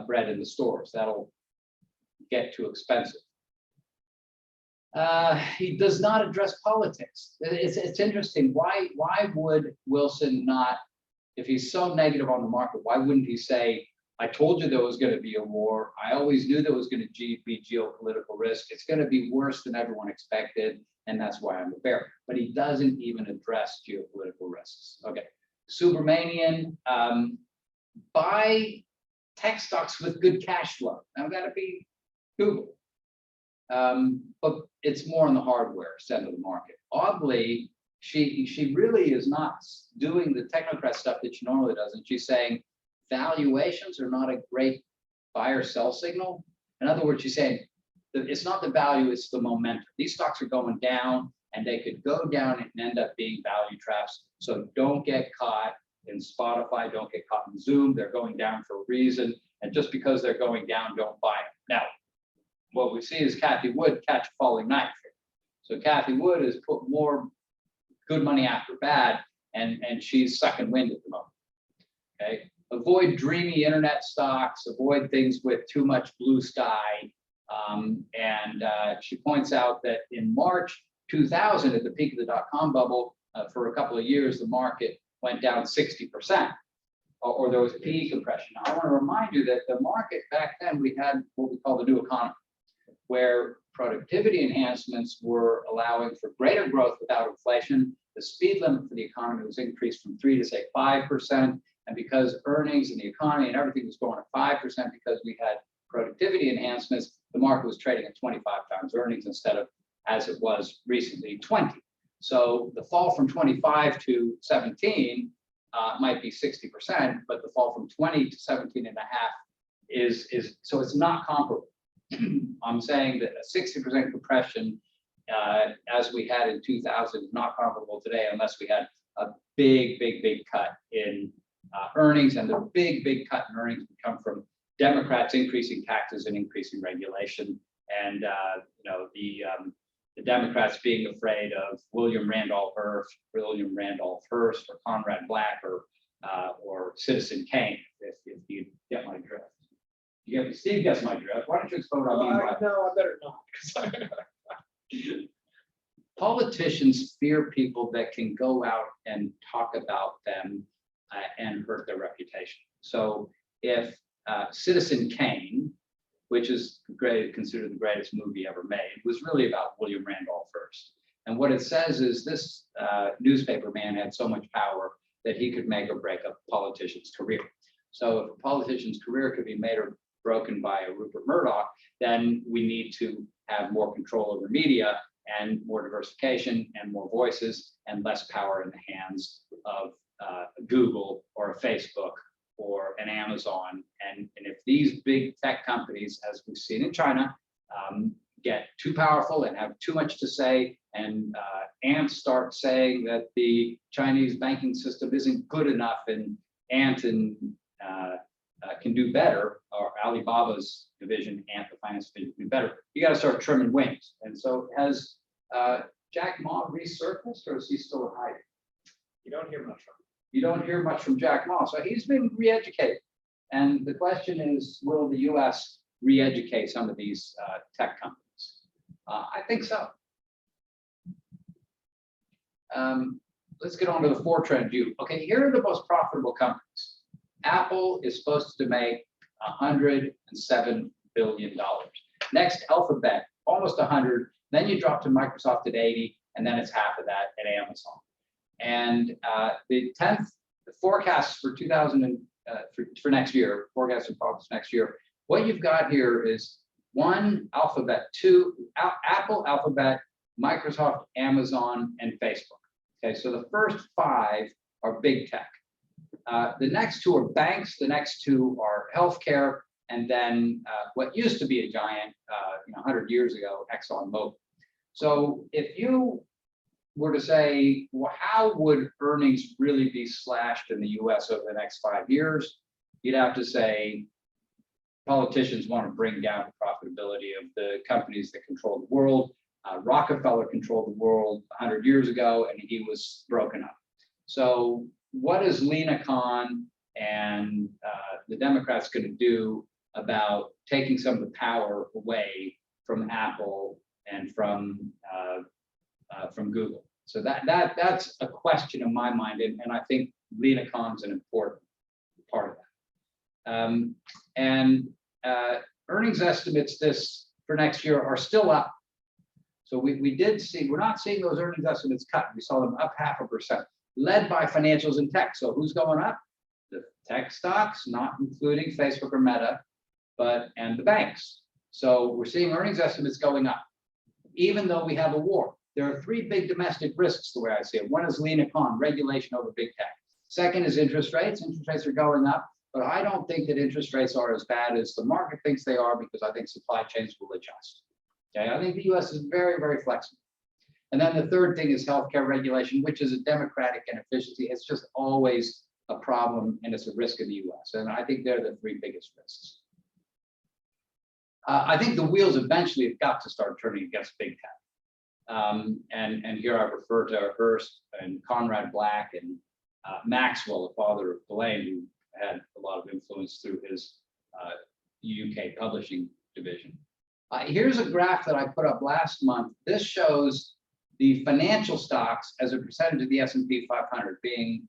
Speaker 2: bread in the stores. That'll get too expensive. He does not address politics. It's interesting. Why would Wilson not, if he's so negative on the market, why wouldn't he say, I told you there was going to be a war. I always knew there was going to be geopolitical risk. It's going to be worse than everyone expected. and that's why I'm a bear. But he doesn't even address geopolitical risks. Okay, Subramanian, buy tech stocks with good cash flow. Now, got to be Google. But it's more on the hardware side of the market. Oddly, she really is not doing the technocrat stuff that she normally does, and she's saying valuations are not a great buy or sell signal. In other words, she's saying that it's not the value, it's the momentum. These stocks are going down, and they could go down and end up being value traps. So don't get caught in Spotify, don't get caught in Zoom. They're going down for a reason, and just because they're going down, don't buy them. Now, what we see is Cathie Wood catch a falling knife here. So Cathie Wood has put more good money after bad, and she's sucking wind at the moment. Okay, avoid dreamy internet stocks, avoid things with too much blue sky. She points out that in March 2000, at the peak of the dot-com bubble, for a couple of years, the market went down 60%, or there was PE compression. Now, I want to remind you that the market back then, we had what we call the new economy, where productivity enhancements were allowing for greater growth without inflation. The speed limit for the economy was increased from 3 to say 5%. And because earnings and the economy and everything was going at 5% because we had productivity enhancements, the market was trading at 25 times earnings instead of, as it was recently, 20. So the fall from 25 to 17 might be 60%, but the fall from 20 to 17 and a half is so it's not comparable. I'm saying that a 60% compression, as we had in 2000, is not comparable today unless we had a big cut in earnings, and the big cut in earnings would come from Democrats increasing taxes and increasing regulation, and the Democrats being afraid of William Randolph Hearst, or Conrad Black, or Citizen Kane, if you get my drift. Steve gets my drift. Why don't you explain what I mean by that?
Speaker 3: No, I better not.
Speaker 2: Politicians fear people that can go out and talk about them and hurt their reputation. So if Citizen Kane, which is considered the greatest movie ever made, was really about William Randolph Hearst. And what it says is this newspaper man had so much power that he could make or break a politician's career. So if a politician's career could be made or broken by a Rupert Murdoch, then we need to have more control over media and more diversification and more voices and less power in the hands of Google or a Facebook or an Amazon. And if these big tech companies, as we've seen in China, get too powerful and have too much to say, and Ant start saying that the Chinese banking system isn't good enough, and Ant can do better, or Alibaba's division, Ant, the finance division, can do better, you got to start trimming wings. And so has Jack Ma resurfaced, or is he still hiding?
Speaker 3: You don't hear much from him.
Speaker 2: You don't hear much from Jack Ma. So he's been re-educated. And the question is, will the US re-educate some of these tech companies? I think so. Let's get on to the Fortrend view. Okay, here are the most profitable companies. Apple is supposed to make $107 billion. Next, Alphabet, almost 100. Then you drop to Microsoft at 80, and then it's half of that at Amazon. And the forecasts for 2000 for next year, forecasts and profits next year. What you've got here is 1, Alphabet, 2, Apple, Alphabet, Microsoft, Amazon, and Facebook. Okay, so the first 5 are big tech. The next 2 are banks. The next 2 are healthcare, and then what used to be a giant, 100 years ago, ExxonMobil. So if you were to say, well, how would earnings really be slashed in the US over the next 5 years? You'd have to say politicians want to bring down the profitability of the companies that control the world. Rockefeller controlled the world 100 years ago, and he was broken up. So what is Lena Khan and the Democrats going to do about taking some of the power away from Apple and from Google? So that's a question in my mind, and I think Lena Khan's an important part of that. Earnings estimates for next year are still up. So we did see, we're not seeing those earnings estimates cut. We saw them up 0.5%, led by financials and tech. So who's going up? The tech stocks, not including Facebook or Meta, and the banks. So we're seeing earnings estimates going up, even though we have a war. There are three big domestic risks, the way I see it. One is lean econ, regulation over big tech. Second is interest rates. Interest rates are going up, but I don't think that interest rates are as bad as the market thinks they are, because I think supply chains will adjust. Okay, I think the US is very, very flexible. And then the third thing is healthcare regulation, which is a democratic inefficiency. It's just always a problem, and it's a risk in the US. And I think they're the three biggest risks. I think the wheels eventually have got to start turning against big tech. And here I refer to Hearst and Conrad Black and Maxwell, the father of Delane, who had a lot of influence through his UK publishing division. Here's a graph that I put up last month. This shows the financial stocks as a percentage of the S&P 500 being,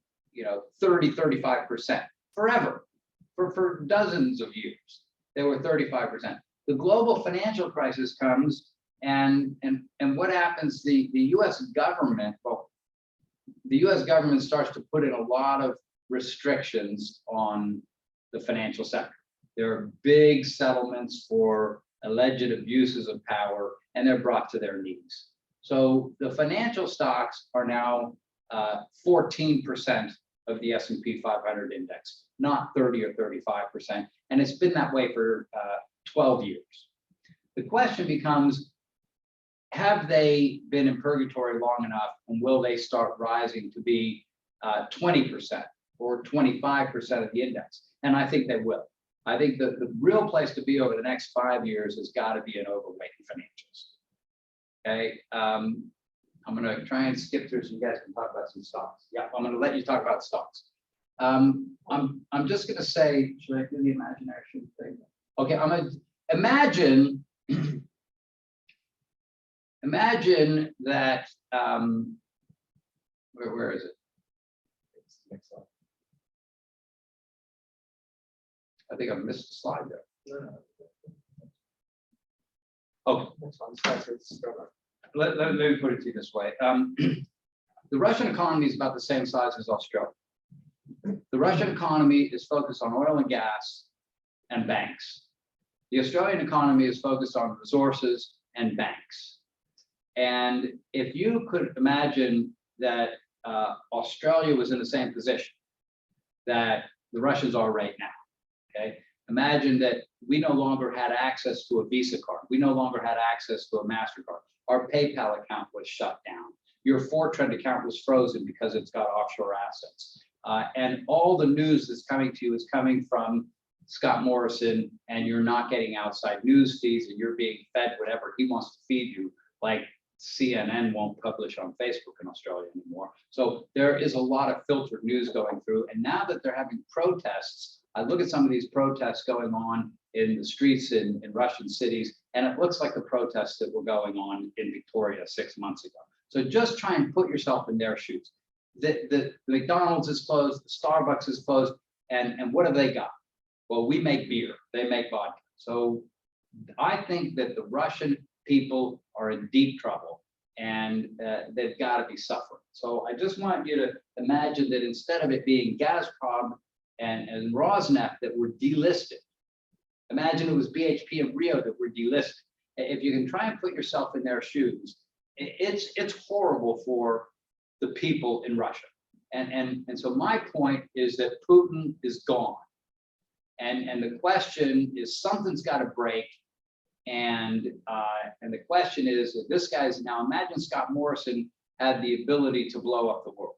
Speaker 2: 30, 35% forever, for dozens of years. They were 35%. The global financial crisis comes, and what happens? The U.S. government, the U.S. government starts to put in a lot of restrictions on the financial sector. There are big settlements for alleged abuses of power, and they're brought to their knees. So the financial stocks are now 14% of the S&P 500 index, not 30 or 35%, and it's been that way for 12 years. The question becomes, have they been in purgatory long enough, and will they start rising to be 20% or 25% of the index? And I think they will. I think that the real place to be over the next 5 years has got to be an overweight in financials. Okay, I'm going to try and skip through so you guys can talk about some stocks. Yeah, I'm going to let you talk about stocks. I'm just going to say, should I do the imagination thing? Okay, I'm going to imagine that, where is it? Next slide. I think I missed a slide there. Okay. Let me put it to you this way. The Russian economy is about the same size as Australia. The Russian economy is focused on oil and gas and banks. The Australian economy is focused on resources and banks. And if you could imagine that Australia was in the same position that the Russians are right now, okay? Imagine that we no longer had access to a Visa card. We no longer had access to a MasterCard. Our PayPal account was shut down. Your Fortrend account was frozen because it's got offshore assets. And all the news that's coming to you is coming from Scott Morrison, and you're not getting outside news feeds, and you're being fed whatever he wants to feed you, like CNN won't publish on Facebook in Australia anymore. So there is a lot of filtered news going through. And now that they're having protests, I look at some of these protests going on in the streets in Russian cities, and it looks like the protests that were going on in Victoria 6 months ago. So just try and put yourself in their shoes. The McDonald's is closed, the Starbucks is closed, and what have they got? Well, we make beer, they make vodka. So I think that the Russian people are in deep trouble, and they've got to be suffering. So I just want you to imagine that instead of it being Gazprom and Rosneft that were delisted, imagine it was BHP and Rio that were delisted. If you can try and put yourself in their shoes, it's horrible for the people in Russia. And so my point is that Putin is gone. And the question is, something's got to break. And the question is that this guy's, now imagine Scott Morrison had the ability to blow up the world,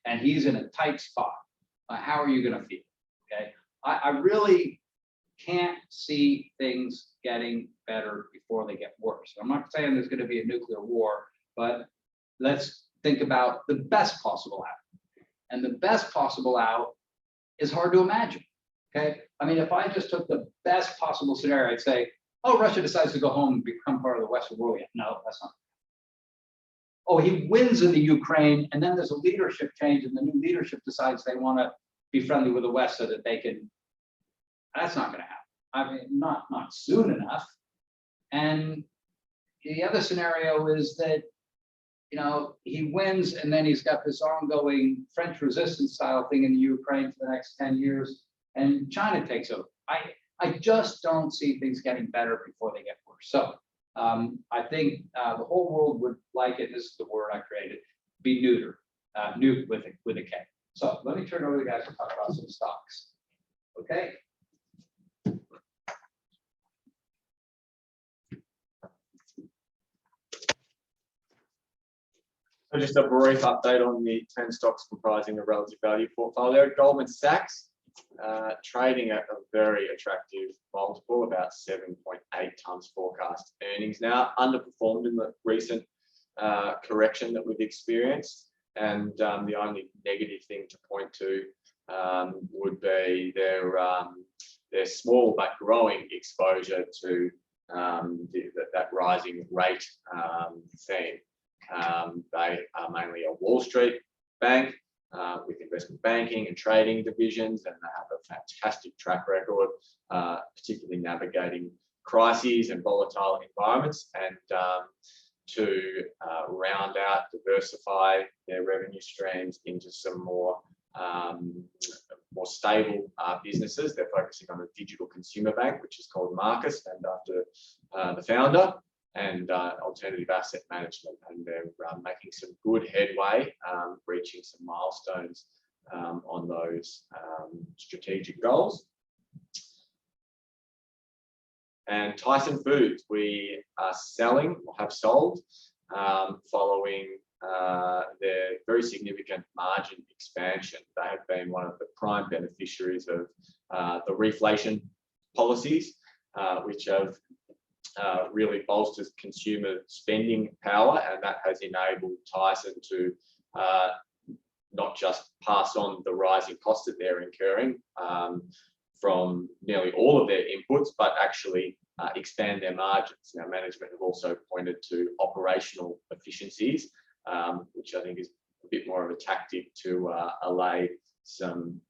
Speaker 2: and he's in a tight spot. How are you going to feel? Okay, I really can't see things getting better before they get worse. I'm not saying there's going to be a nuclear war, but let's think about the best possible out. And the best possible out is hard to imagine. Okay, I mean, if I just took the best possible scenario, I'd say, oh, Russia decides to go home and become part of the Western world. Yeah, no, that's not. Oh, he wins in the Ukraine, and then there's a leadership change, and the new leadership decides they want to be friendly with the West so that they can. That's not going to happen. I mean, not soon enough. And the other scenario is that, he wins and then he's got this ongoing French resistance style thing in the Ukraine for the next 10 years and China takes over. I just don't see things getting better before they get worse. So I think the whole world would like it. This is the word I created, be neutered, neutered with a K. So let me turn over to the guys to talk about some stocks. Okay.
Speaker 5: So just a brief update on the 10 stocks comprising the relative value portfolio. Goldman Sachs trading at a very attractive multiple, about 7.8 times forecast earnings now, underperformed in the recent correction that we've experienced. And the only negative thing to point to would be their small but growing exposure to that rising rate theme. They are mainly a Wall Street bank with investment banking and trading divisions, and they have a fantastic track record, particularly navigating crises and volatile environments, and to round out, diversify their revenue streams into some more stable businesses. They're focusing on a digital consumer bank, which is called Marcus, named after the founder, and alternative asset management, and they're making some good headway, reaching some milestones on those strategic goals. And Tyson Foods, we are selling or have sold following their very significant margin expansion. They have been one of the prime beneficiaries of the reflation policies, which have really bolstered consumer spending power, and that has enabled Tyson to not just pass on the rising costs that they're incurring from nearly all of their inputs, but actually expand their margins. Now, management have also pointed to operational efficiencies, which I think is a bit more of a tactic to allay some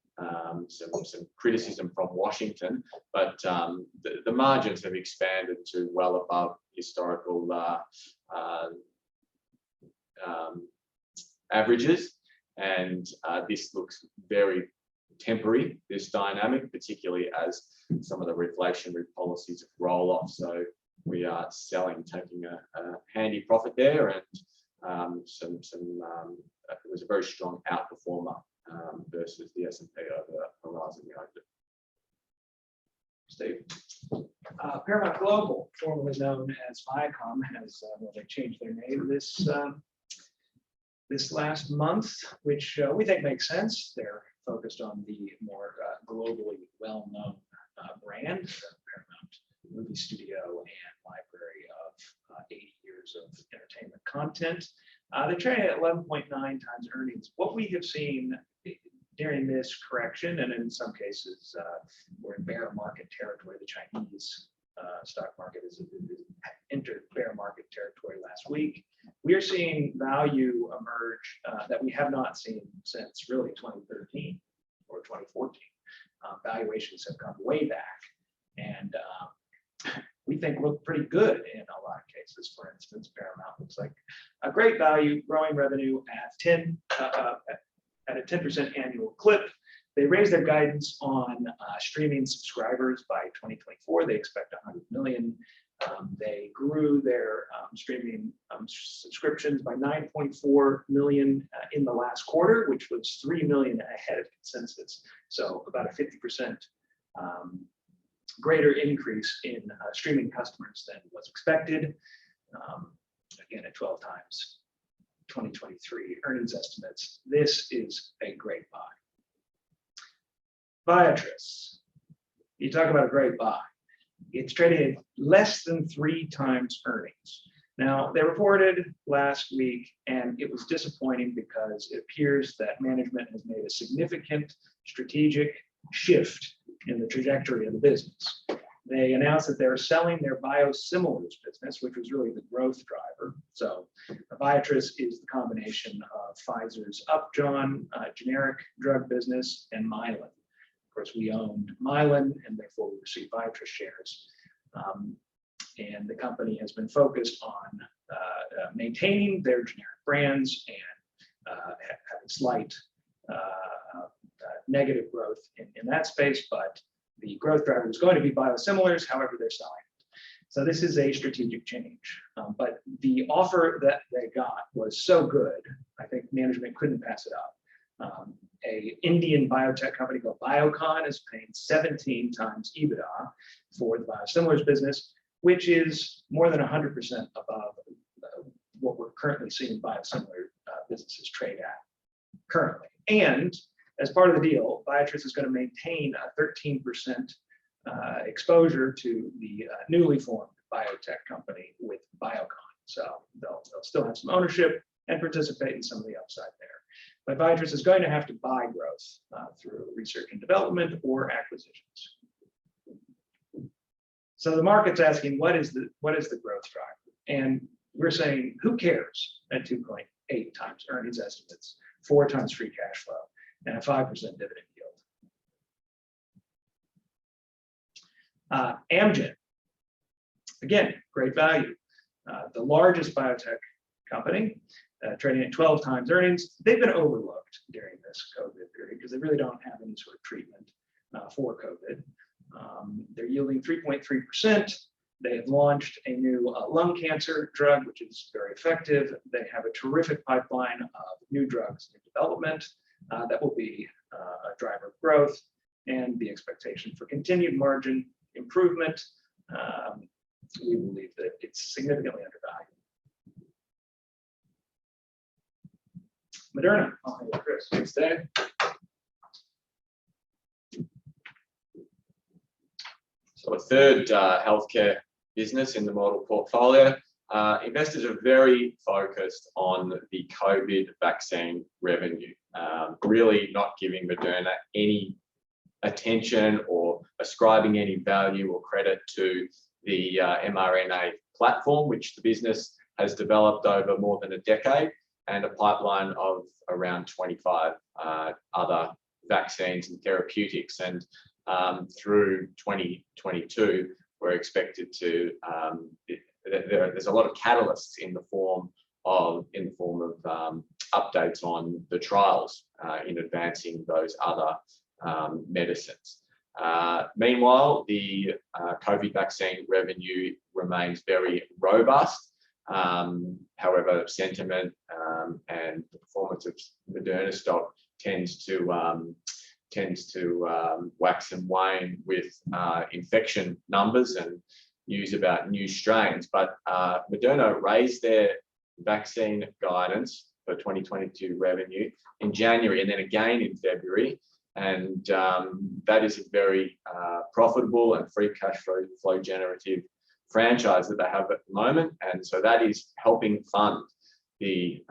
Speaker 5: criticism from Washington, but the margins have expanded to well above historical averages, and this looks very temporary, this dynamic, particularly as some of the reflationary policies roll off. So we are selling, taking a handy profit there, and it was a very strong outperformer versus the S&P over the horizon we owned it. Steve?
Speaker 3: Paramount Global, formerly known as Viacom, has they changed their name this last month, which we think makes sense. They're focused on the more globally well-known brand, the Paramount movie studio and library of 80 years of entertainment content. They're trading at 11.9 times earnings. What we have seen during this correction, and in some cases we're in bear market territory, the Chinese stock market has entered bear market territory last week. We are seeing value emerge that we have not seen since really 2013 or 2014. Valuations have come way back, and we think look pretty good in a lot of cases. For instance, Paramount looks like a great value, growing revenue at a 10% annual clip. They raised their guidance on streaming subscribers by 2024. They expect 100 million. They grew their streaming subscriptions by 9.4 million in the last quarter, which was 3 million ahead of consensus. So about a 50% greater increase in streaming customers than was expected. Again, at 12 times 2023 earnings estimates. This is a great buy. Viatris, you talk about a great buy. It's trading at less than 3 times earnings. Now, they reported last week, and it was disappointing because it appears that management has made a significant strategic shift in the trajectory of the business. They announced that they're selling their biosimilars business, which was really the growth driver. So Viatris is the combination of Pfizer's Upjohn generic drug business and Mylan. Of course, we owned Mylan, and therefore we received Viatris shares. and the company has been focused on maintaining their generic brands and having slight negative growth in that space, but the growth driver is going to be biosimilars, however they're selling it. So this is a strategic change, but the offer that they got was so good, I think management couldn't pass it up. A Indian biotech company called Biocon is paying 17 times EBITDA for the biosimilars business, which is more than 100% above what we're currently seeing biosimilar businesses trade at currently. And as part of the deal, Viatris is going to maintain a 13% exposure to the newly formed biotech company with Biocon. So they'll still have some ownership and participate in some of the upside there. But Viatris is going to have to buy growth through research and development or acquisitions. So the market's asking, what is the growth driver? And we're saying, who cares at 2.8 times earnings estimates, 4 times free cash flow, and a 5% dividend yield? Amgen, again, great value. The largest biotech company, trading at 12 times earnings. They've been overlooked during this COVID period because they really don't have any sort of treatment for COVID. They're yielding 3.3%. They have launched a new lung cancer drug, which is very effective. They have a terrific pipeline of new drugs in development that will be a driver of growth, and the expectation for continued margin improvement. We believe that it's significantly undervalued. Moderna, I'll hand it to Chris.
Speaker 5: Thanks, Dan. So a third healthcare business in the model portfolio. Investors are very focused on the COVID vaccine revenue, really not giving Moderna any attention or ascribing any value or credit to the mRNA platform, which the business has developed over more than a decade, and a pipeline of around 25 other vaccines and therapeutics. And through 2022, we're expected to, there's a lot of catalysts in the form of updates on the trials in advancing those other medicines. Meanwhile, the COVID vaccine revenue remains very robust. However, sentiment and the performance of Moderna stock tends to wax and wane with infection numbers and news about new strains. But Moderna raised their vaccine guidance for 2022 revenue in January and then again in February. And that is a very profitable and free cash flow generative franchise that they have at the moment. And so that is helping fund the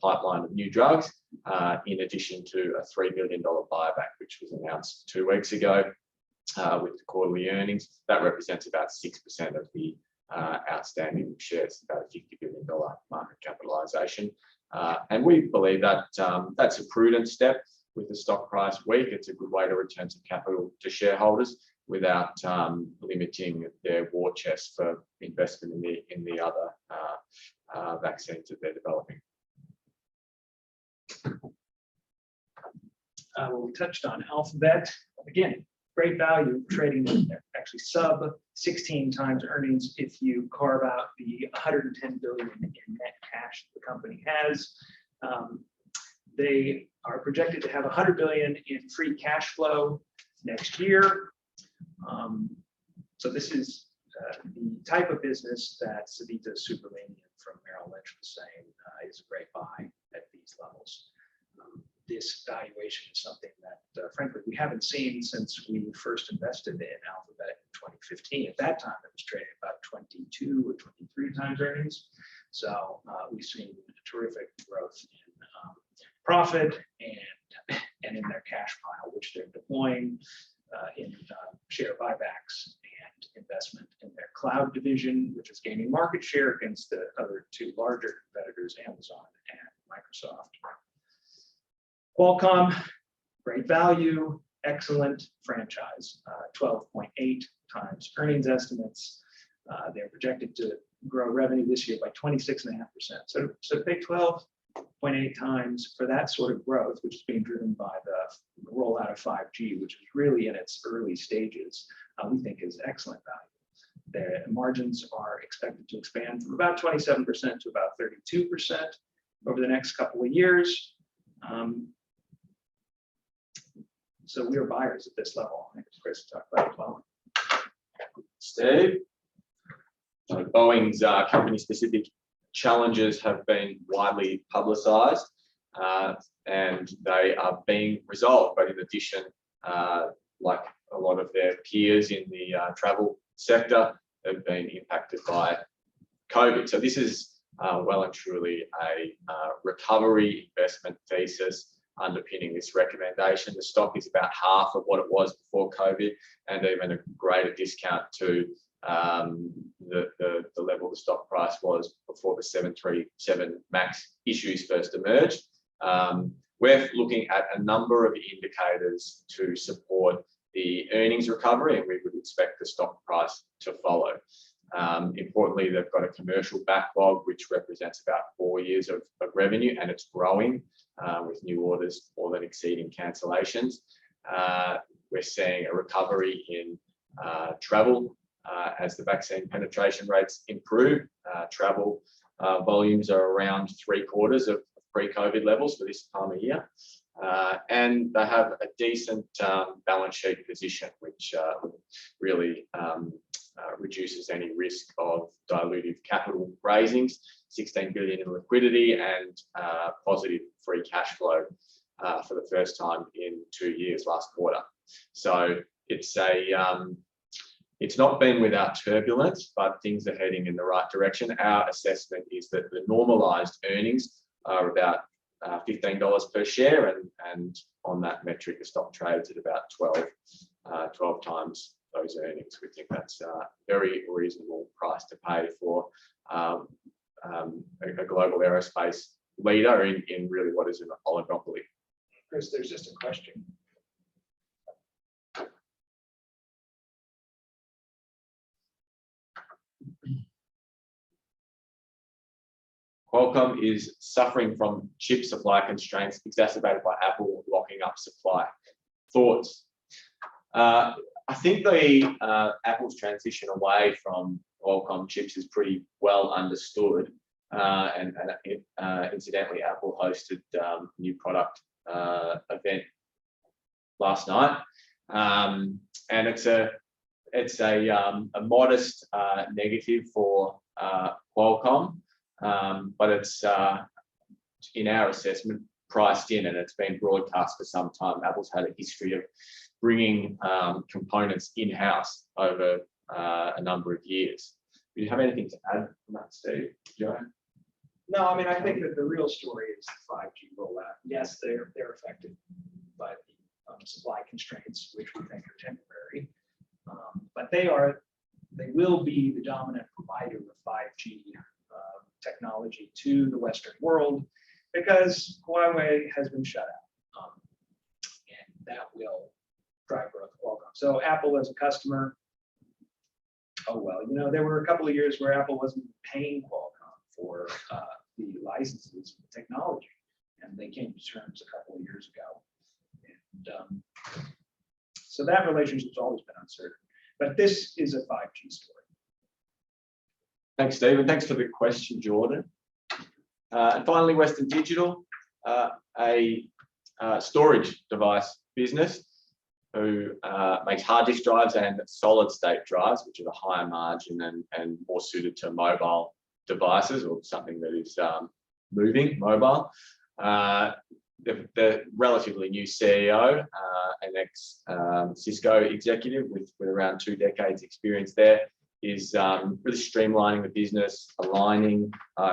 Speaker 5: pipeline of new drugs, in addition to a $3 billion buyback, which was announced 2 weeks ago with the quarterly earnings. That represents about 6% of the outstanding shares, about a $50 billion market capitalization. And we believe that that's a prudent step. With the stock price weak, it's a good way to return some capital to shareholders without limiting their war chest for investment in the other vaccines that they're developing.
Speaker 3: We touched on Alphabet. Again, great value, trading actually sub 16 times earnings if you carve out the $110 billion in net cash the company has. They are projected to have $100 billion in free cash flow next year. So this is the type of business that Sabita Subramanian from Merrill Lynch was saying is a great buy at these levels. This valuation is something that, frankly, we haven't seen since we first invested in Alphabet in 2015. At that time, it was trading about 22 or 23 times earnings. So we've seen terrific growth in profit and in their cash pile, which they're deploying in share buybacks and investment in their cloud division, which is gaining market share against the other 2 larger competitors, Amazon and Microsoft. Qualcomm, great value, excellent franchise, 12.8 times earnings estimates. They're projected to grow revenue this year by 26.5%. So pay 12.8 times for that sort of growth, which is being driven by the rollout of 5G, which is really in its early stages, we think is excellent value. The margins are expected to expand from about 27% to about 32% over the next couple of years. So we are buyers at this level. I think it's Chris to talk about as well.
Speaker 5: Steve? So Boeing's company-specific challenges have been widely publicised, and they are being resolved. But in addition, like a lot of their peers in the travel sector, have been impacted by COVID. So this is well and truly a recovery investment thesis underpinning this recommendation. The stock is about half of what it was before COVID, and even a greater discount to the level the stock price was before the 737 MAX issues first emerged. We're looking at a number of indicators to support the earnings recovery, and we would expect the stock price to follow. Importantly, they've got a commercial backlog, which represents about 4 years of revenue, and it's growing with new orders more than exceeding cancellations. We're seeing a recovery in travel as the vaccine penetration rates improve. Travel volumes are around 3/4 of pre-COVID levels for this time of year. And they have a decent balance sheet position, which really reduces any risk of dilutive capital raisings, 16 billion in liquidity, and positive free cash flow for the first time in 2 years last quarter. So it's not been without turbulence, but things are heading in the right direction. Our assessment is that the normalised earnings are about $15 per share, and on that metric, the stock trades at about 12 times those earnings. We think that's a very reasonable price to pay for a global aerospace leader in really what is an oligopoly.
Speaker 3: Chris, there's just a question.
Speaker 5: Qualcomm is suffering from chip supply constraints exacerbated by Apple locking up supply. Thoughts? I think Apple's transition away from Qualcomm chips is pretty well understood. And incidentally, Apple hosted a new product event last night, and it's a modest negative for Qualcomm. But it's, in our assessment, priced in, and it's been broadcast for some time. Apple's had a history of bringing components in-house over a number of years. Do you have anything to add from that, Steve? Joe?
Speaker 3: No, I mean, I think that the real story is the 5G rollout. Yes, they're affected by the supply constraints, which we think are temporary, but they will be the dominant provider of 5G technology to the Western world, because Huawei has been shut out, and that will drive growth of Qualcomm. So Apple as a customer, oh well, you know, there were a couple of years where Apple wasn't paying Qualcomm for the licenses of the technology, and they came to terms a couple of years ago. And so that relationship's always been uncertain, but this is a 5G story.
Speaker 5: Thanks, Steve, and thanks for the question, Jordan. And finally, Western Digital, a storage device business who makes hard disk drives and solid state drives, which are the higher margin and more suited to mobile devices or something that is moving mobile. The relatively new CEO, an ex-Cisco executive with around 2 decades experience there, is really streamlining the business, aligning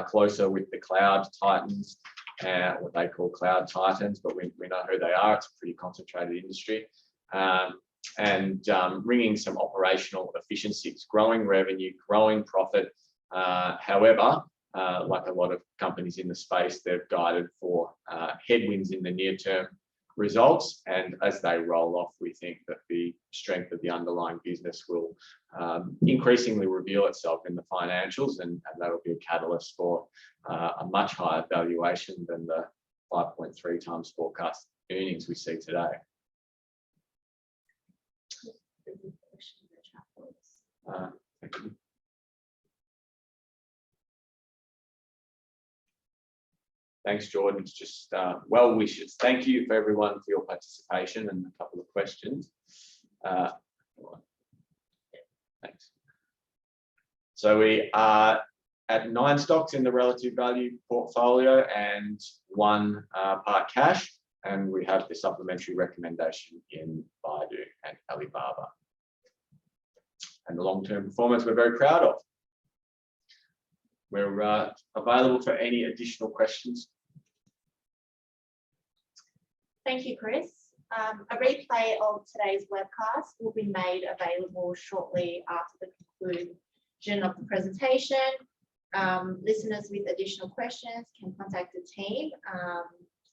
Speaker 5: closer with the cloud titans, what they call cloud titans, but we know who they are. It's a pretty concentrated industry, and bringing some operational efficiencies, growing revenue, growing profit. However, like a lot of companies in the space, they've guided for headwinds in the near term results. And as they roll off, we think that the strength of the underlying business will increasingly reveal itself in the financials, and that will be a catalyst for a much higher valuation than the 5.3 times forecast earnings we see today. Thank you. Thanks, Jordan. It's just well wishes. Thank you for everyone for your participation and a couple of questions. Thanks. So we are at 9 stocks in the relative value portfolio and 1 part cash, and we have the supplementary recommendation in Baidu and Alibaba. And the long-term performance we're very proud of. We're available for any additional questions.
Speaker 1: Thank you, Chris. A replay of today's webcast will be made available shortly after the conclusion of the presentation. Listeners with additional questions can contact the team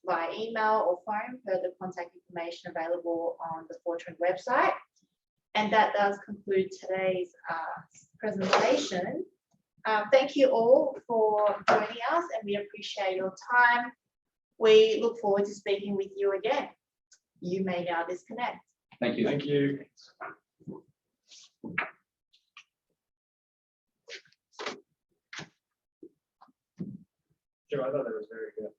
Speaker 1: via email or phone per the contact information available on the Fortrend website. And that does conclude today's presentation. Thank you all for joining us, and we appreciate your time. We look forward to speaking with you again. You may now disconnect.
Speaker 2: Thank you.
Speaker 3: Thank you. Joe, I thought that was very good.